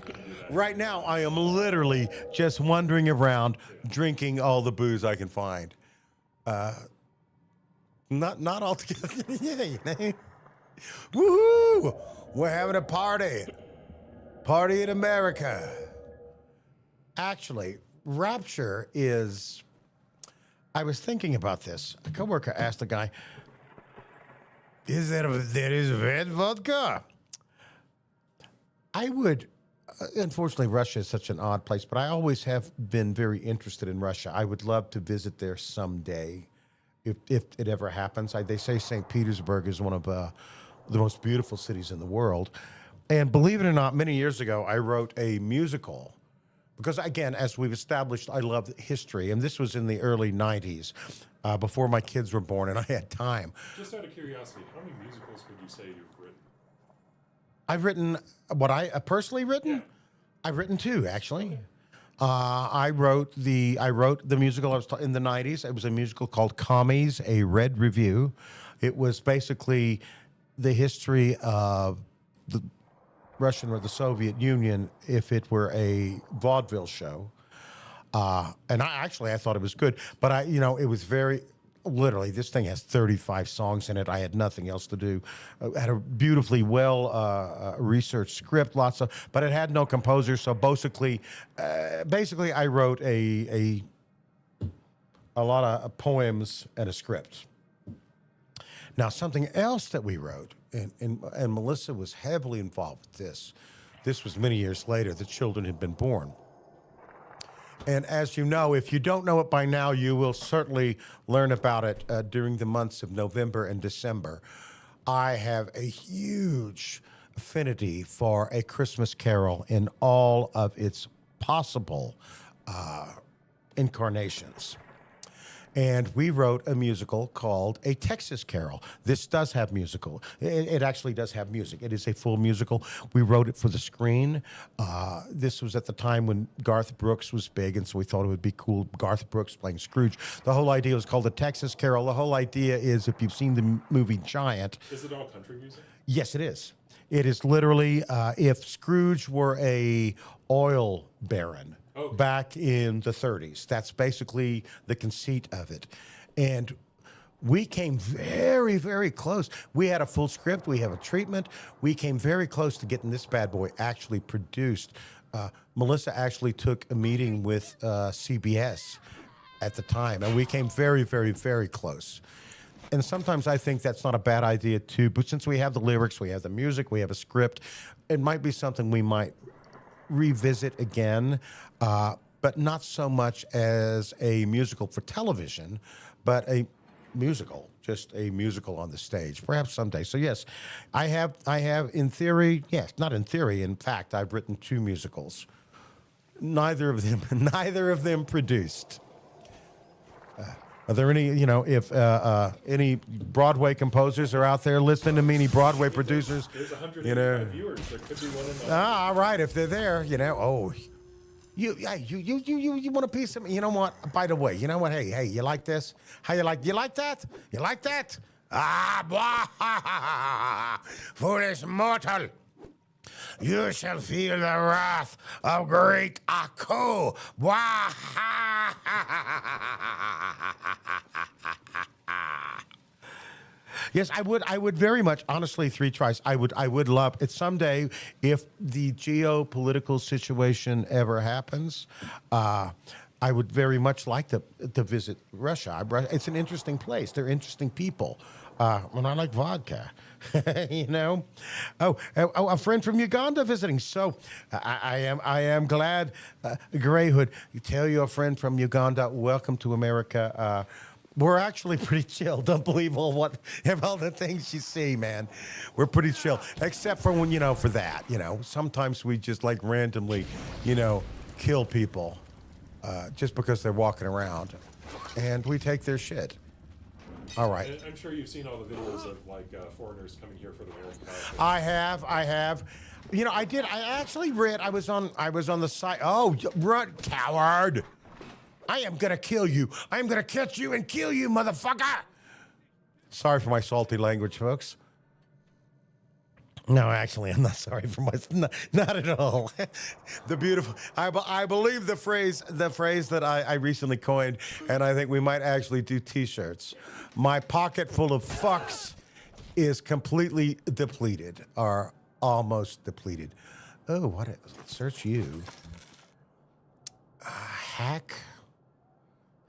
we can do that. Right now, I am literally just wandering around, drinking all the booze I can find. Not altogether. Yeah. Woohoo! We're having a party. Party in America. Actually, Rapture is. I was thinking about this. A coworker asked a guy, there is red vodka? I would. Unfortunately, Russia is such an odd place, but I always have been very interested in Russia. I would love to visit there someday, if it ever happens. They say St. Petersburg is one of the most beautiful cities in the world. And believe it or not, many years ago, I wrote a musical. Because, again, as we've established, I love history. And this was in the early 90s, before my kids were born, and I had time. Just out of curiosity, how many musicals would you say you've written? I've written what I personally written. Yeah. I've written two, actually. I wrote the musical. I was in the '90s. It was a musical called Commies: A Red Review. It was basically the history of the Russian or the Soviet Union if it were a vaudeville show. And I thought it was good, but it was very. Literally, this thing has 35 songs in it. I had nothing else to do. Had a beautifully well researched script, but it had no composer. So basically, I wrote a lot of poems and a script. Now, something else that we wrote, and Melissa was heavily involved with this. This was many years later. The children had been born. And as you know, if you don't know it by now, you will certainly learn about it during the months of November and December. I have a huge affinity for A Christmas Carol in all of its possible incarnations. And we wrote a musical called A Texas Carol. This does have musical. It actually does have music. It is a full musical. We wrote it for the screen. This was at the time when Garth Brooks was big, and so we thought it would be cool. Garth Brooks playing Scrooge. The whole idea was called A Texas Carol. The whole idea is, if you've seen the movie Giant, Is it all country music? yes, it is. It is literally if Scrooge were a oil baron Okay. back in the 30s. That's basically the conceit of it. And we came very, very close. We had a full script. We have a treatment. We came very close to getting this bad boy actually produced. Melissa actually took a meeting with CBS at the time, and we came very, very, very close. And sometimes I think that's not a bad idea too. But since we have the lyrics, we have the music, we have a script, it might be something we might revisit again, but not so much as a musical for television, but a musical, just a musical on the stage, perhaps someday. So yes, I have in theory, yes, not in theory. In fact, I've written 2 musicals. Neither of them produced. Are there any, if any Broadway composers are out there listening to me, any Broadway producers? There's 185 viewers. There could be one in the. All right, if they're there, you want a piece of me? You know what? By the way, you know what? Hey, you like this? How you like? You like that? You like that? Foolish mortal! You shall feel the wrath of great Aku. Yes, I would very much, honestly, 3 tries. I would love it someday if the geopolitical situation ever happens. I would very much like to visit Russia. It's an interesting place. They're interesting people. And I like vodka, Oh, a friend from Uganda visiting. So I am glad, Greyhood, you tell your friend from Uganda, welcome to America. We're actually pretty chill. Don't believe all the things you see, man. We're pretty chill, except for when, for that, sometimes we just like randomly, kill people just because they're walking around, and we take their shit. All right. And I'm sure you've seen all the videos of foreigners coming here for the World Cup. I have. I did. I actually read. I was on the site. Oh, run, coward! I am gonna kill you. I am gonna catch you and kill you, motherfucker! Sorry for my salty language, folks. No, actually, I'm not sorry for my. Not at all. The beautiful. I believe the phrase that I recently coined, and I think we might actually do T-shirts. My pocket full of fucks is completely depleted, or almost depleted. Oh, what? Search you. Hack.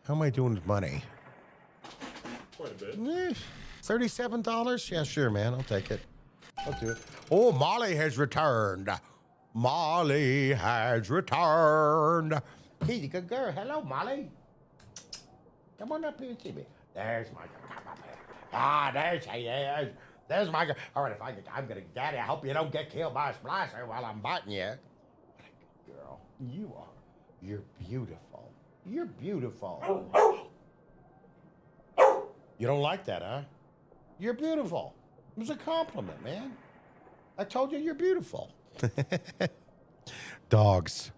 How am I doing with money? Quite a bit. $37? Yeah, sure, man. I'll take it. I'll do it. Oh, Molly has returned. Molly has returned. He's a good girl. Hello, Molly. Come on up here and see me. There's my girl. Come up here. Ah, there she is. There's my girl. All right, I'm gonna get it. I hope you don't get killed by a splicer while I'm biting you. What a good girl. You are. You're beautiful. You're beautiful. You don't like that, huh? You're beautiful. It was a compliment, man. I told you you're beautiful. Dogs.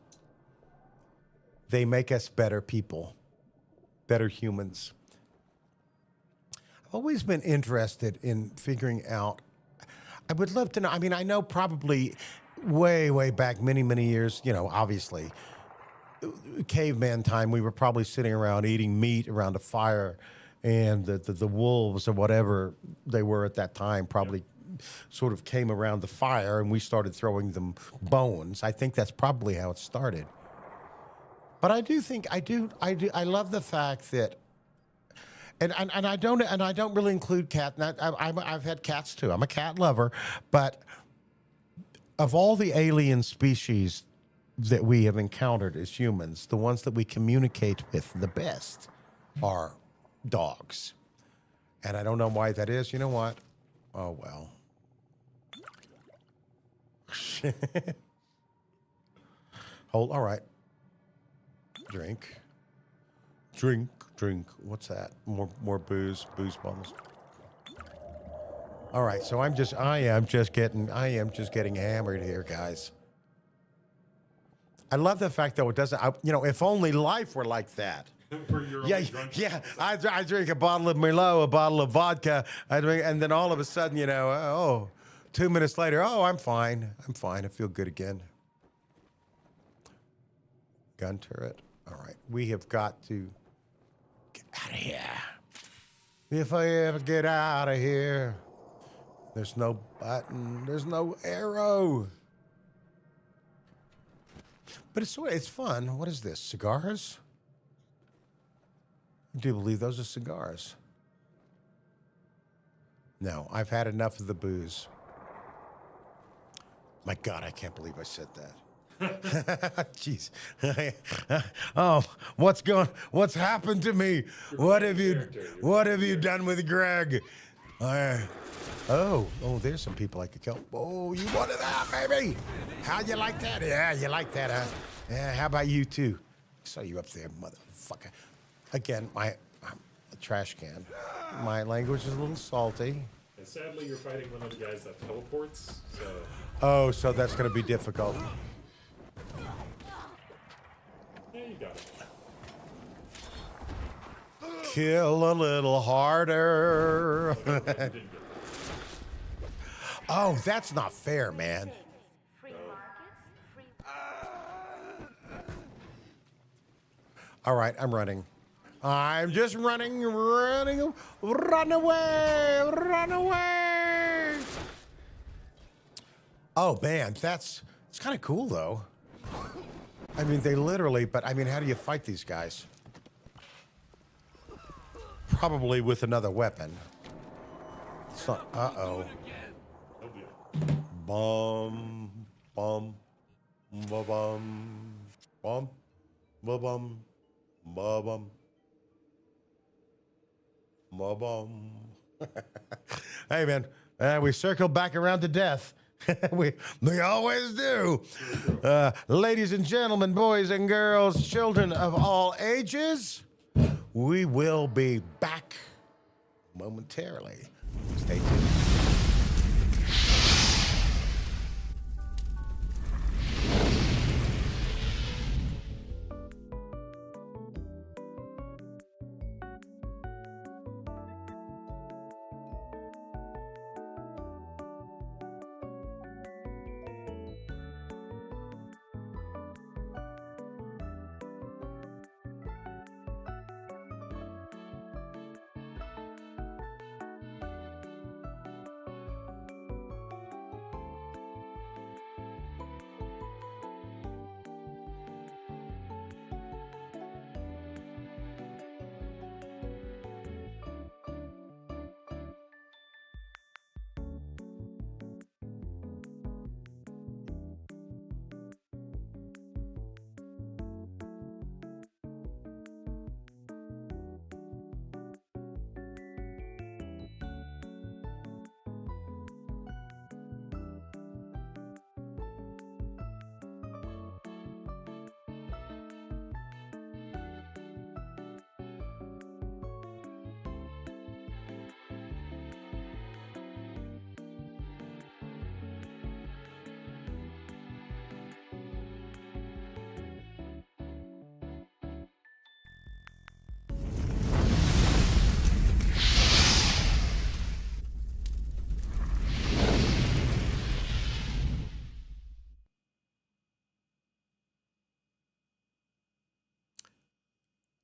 They make us better people, better humans. I've always been interested in figuring out. I would love to know. I mean, I know probably way, way back, many, many years, obviously, caveman time, we were probably sitting around eating meat around a fire, and the wolves or whatever they were at that time probably sort of came around the fire, and we started throwing them bones. I think that's probably how it started. But I love the fact that, and I don't really include cat. I've had cats too. I'm a cat lover, but of all the alien species that we have encountered as humans, the ones that we communicate with the best are dogs. And I don't know why that is. You know what? Oh, well. All right. Drink. Drink, drink. What's that? More booze, booze bombs. All right, so I am just getting hammered here, guys. I love the fact though it doesn't. If only life were like that. Where you're Yeah, only drunk. yeah. I drink a bottle of Merlot, a bottle of vodka, and then all of a sudden, 2 minutes later, oh, I'm fine. I feel good again. Gun turret. All right, we have got to get out of here. If I ever get out of here, there's no button, there's no arrow. But it's fun. What is this? Cigars? I do believe those are cigars. No, I've had enough of the booze. My God, I can't believe I said that. Jeez. Oh, what's happened to me? What have you done with Greg? Oh, there's some people I could kill. Oh, you wanted that, baby? How you like that? Yeah, you like that, huh? Yeah, how about you too? I saw you up there, motherfucker. Again, I'm a trash can. My language is a little salty. And sadly, you're fighting one of the guys that teleports. So Oh, so that's going to be difficult. yeah, you got it. Kill a little harder. You didn't get it. Oh, that's not fair, man. Free markets, free. All right, I'm running. I'm just running, run away. Oh, man, it's kind of cool, though. I mean, but how do you fight these guys? Probably with another weapon. It's not, uh-oh. Oh, yeah. Bum, bum, ba-bum, bum, ba-bum, ba-bum, ba-bum. Hey, man, we circle back around to death. we always do. Ladies and gentlemen, boys and girls, children of all ages, we will be back momentarily. Stay tuned.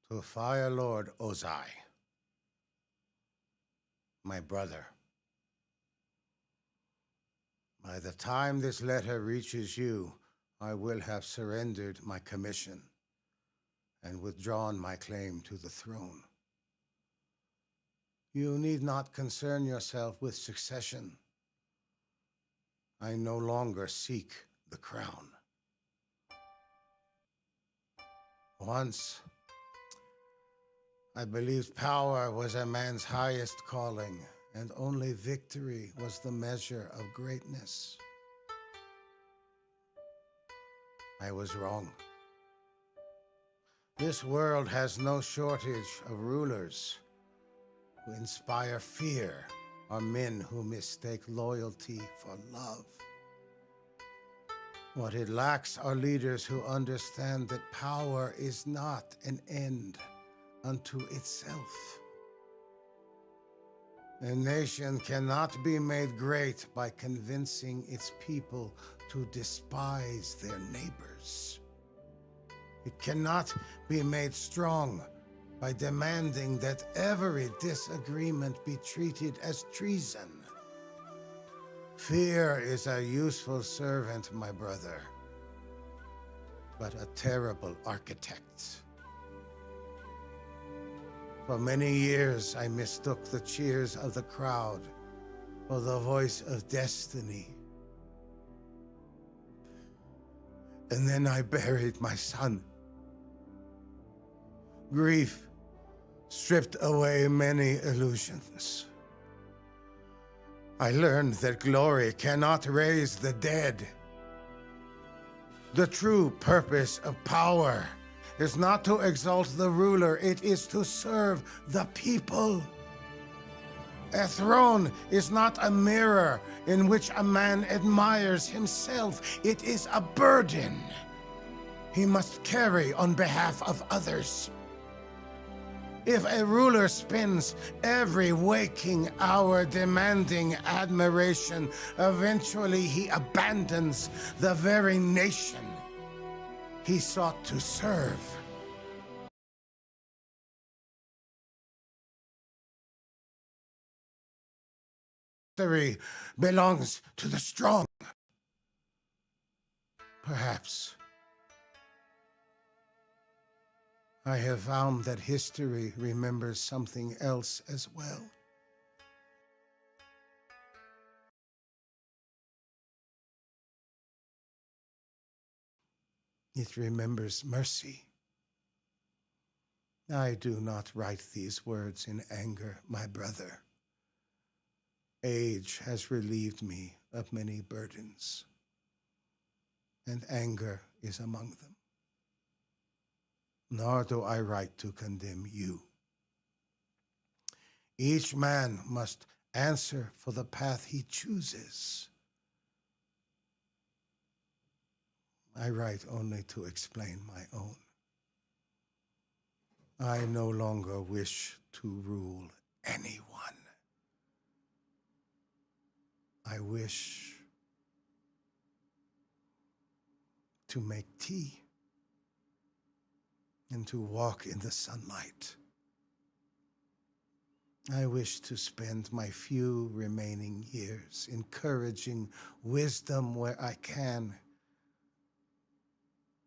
To the Fire Lord Ozai, my brother. By the time this letter reaches you, I will have surrendered my commission and withdrawn my claim to the throne. You need not concern yourself with succession. I no longer seek the crown. Once, I believed power was a man's highest calling, and only victory was the measure of greatness. I was wrong. This world has no shortage of rulers who inspire fear or men who mistake loyalty for love. What it lacks are leaders who understand that power is not an end unto itself. A nation cannot be made great by convincing its people to despise their neighbors. It cannot be made strong by demanding that every disagreement be treated as treason. Fear is a useful servant, my brother, but a terrible architect. For many years, I mistook the cheers of the crowd for the voice of destiny. And then I buried my son. Grief stripped away many illusions. I learned that glory cannot raise the dead. The true purpose of power is not to exalt the ruler, it is to serve the people. A throne is not a mirror in which a man admires himself. It is a burden he must carry on behalf of others. If a ruler spends every waking hour demanding admiration, eventually he abandons the very nation he sought to serve. Victory belongs to the strong. Perhaps I have found that history remembers something else as well. It remembers mercy. I do not write these words in anger, my brother. Age has relieved me of many burdens, and anger is among them. Nor do I write to condemn you. Each man must answer for the path he chooses. I write only to explain my own. I no longer wish to rule anyone. I wish to make tea and to walk in the sunlight. I wish to spend my few remaining years encouraging wisdom where I can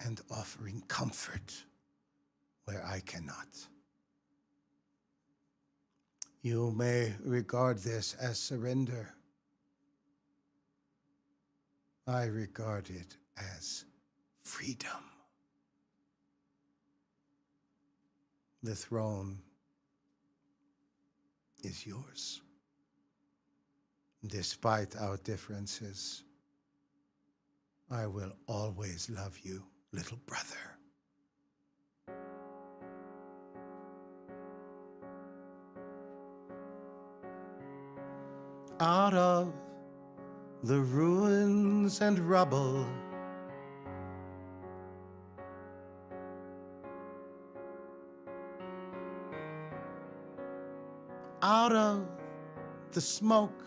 and offering comfort where I cannot. You may regard this as surrender. I regard it as freedom. The throne is yours. Despite our differences, I will always love you, little brother. Out of the ruins and rubble, out of the smoke,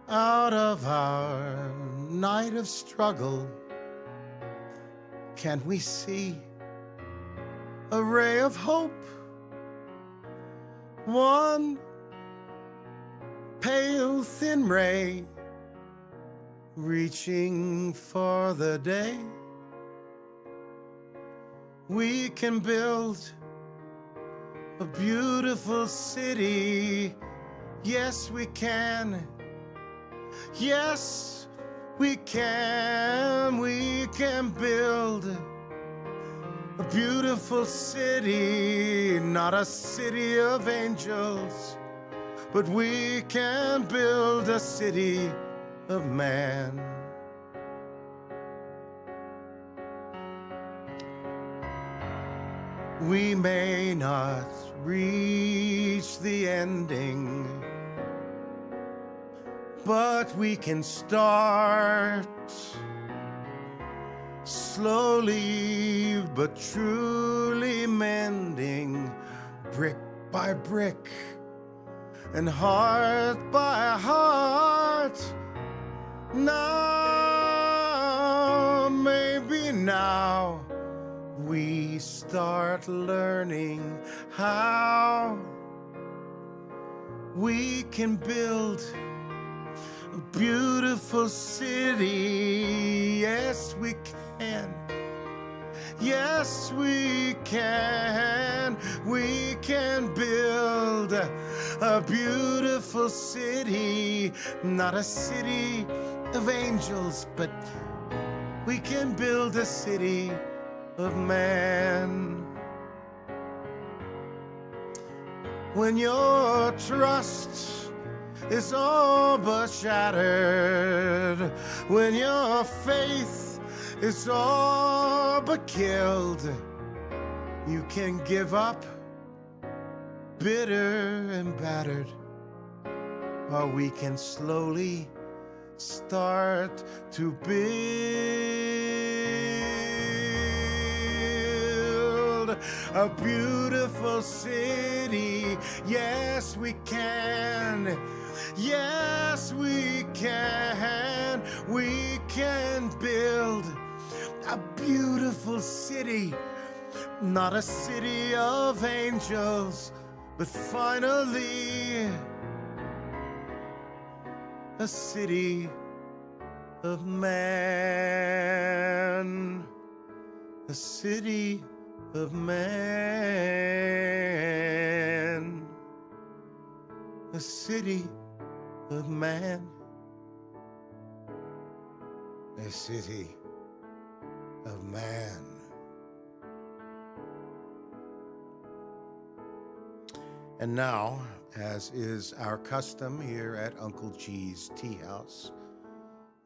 out of our night of struggle, can we see a ray of hope? One pale, thin ray reaching for the day. We can build a beautiful city. Yes, we can. Yes, we can. We can build a beautiful city, not a city of angels, but we can build a city of man. We may not reach the ending, but we can start slowly but truly mending, brick by brick and heart by heart. Now, maybe now, we start learning how we can build a beautiful city. Yes, we can. Yes, we can. We can build a beautiful city. Not a city of angels, but we can build a city of man. When your trust is all but shattered, when your faith is all but killed, you can give up bitter and battered, or we can slowly start to build a beautiful city. Yes, we can. Yes, we can. We can build a beautiful city. Not a city of angels, but finally a city of man. A city of man. A city of man. A city of man. And now, as is our custom here at Uncle G's Tea House,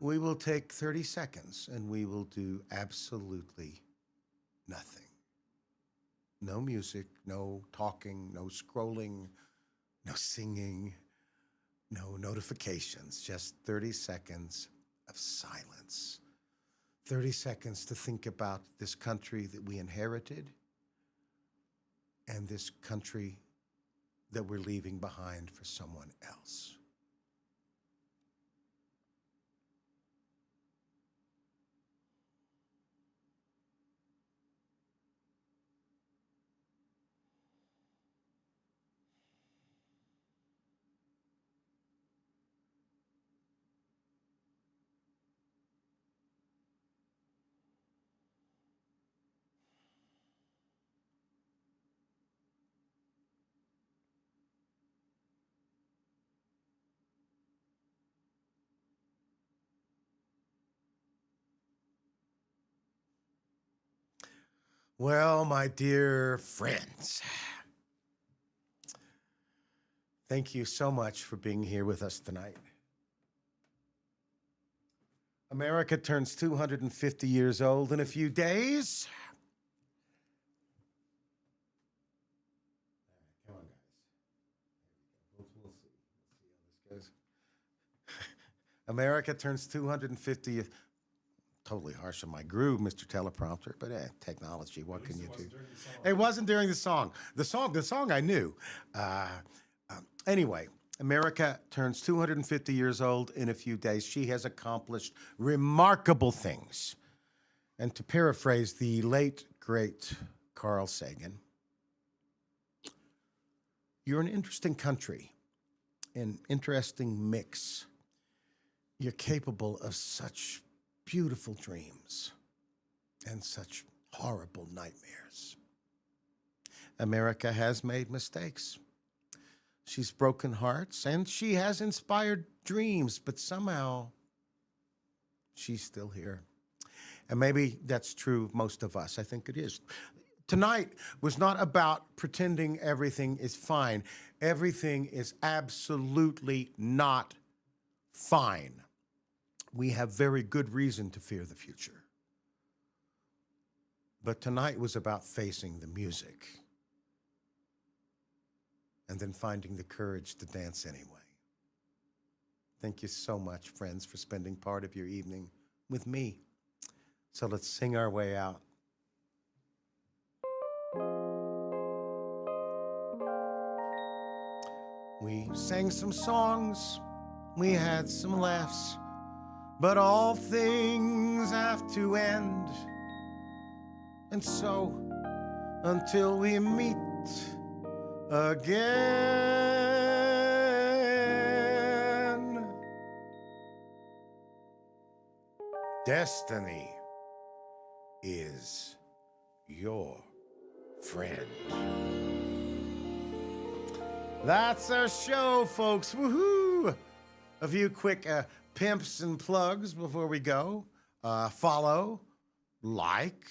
we will take 30 seconds and we will do absolutely nothing. No music, no talking, no scrolling, no singing, no notifications, just 30 seconds of silence. 30 seconds to think about this country that we inherited and this country that we're leaving behind for someone else. Well, my dear friends, thank you so much for being here with us tonight. America turns 250 years old in a few days. Come on, guys. We'll see. We'll see how this goes. America turns 250. Totally harsh on my groove, Mr. Teleprompter, but technology, what can you do? It wasn't during the song. The song I knew. Anyway, America turns 250 years old in a few days. She has accomplished remarkable things. And to paraphrase the late, great Carl Sagan, you're an interesting country, an interesting mix. You're capable of such beautiful dreams and such horrible nightmares. America has made mistakes. She's broken hearts and she has inspired dreams, but somehow she's still here. And maybe that's true of most of us. I think it is. Tonight was not about pretending everything is fine. Everything is absolutely not fine. We have very good reason to fear the future. But tonight was about facing the music and then finding the courage to dance anyway. Thank you so much, friends, for spending part of your evening with me. So let's sing our way out. We sang some songs, we had some laughs, but all things have to end. And so, until we meet again, destiny is your friend. That's our show, folks. Woohoo! A few quick pimps and plugs before we go. Follow, like,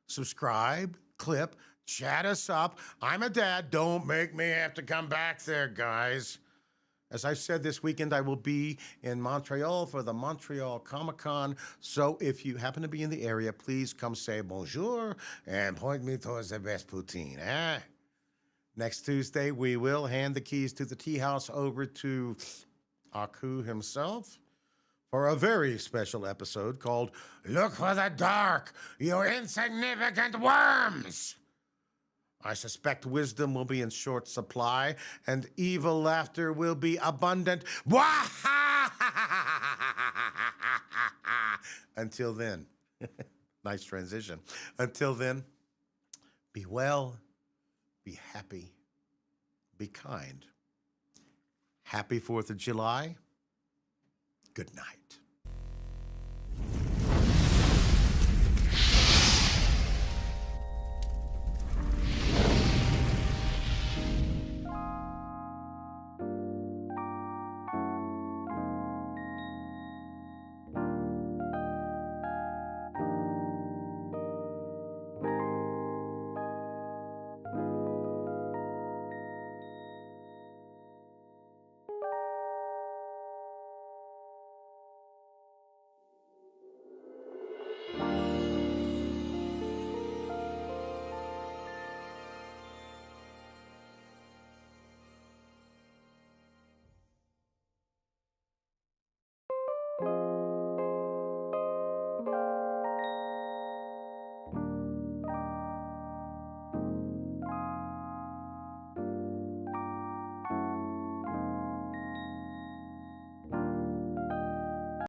subscribe, clip, chat us up. I'm a dad. Don't make me have to come back there, guys. As I said, this weekend I will be in Montreal for the Montreal Comic-Con. So if you happen to be in the area, please come say bonjour and point me towards the best poutine, eh? Next Tuesday, we will hand the keys to the tea house over to Aku himself for a very special episode called Look for the Dark, You Insignificant Worms. I suspect wisdom will be in short supply and evil laughter will be abundant. Until then, nice transition. Until then, be well. Be happy. Be kind. Happy 4th of July. Good night.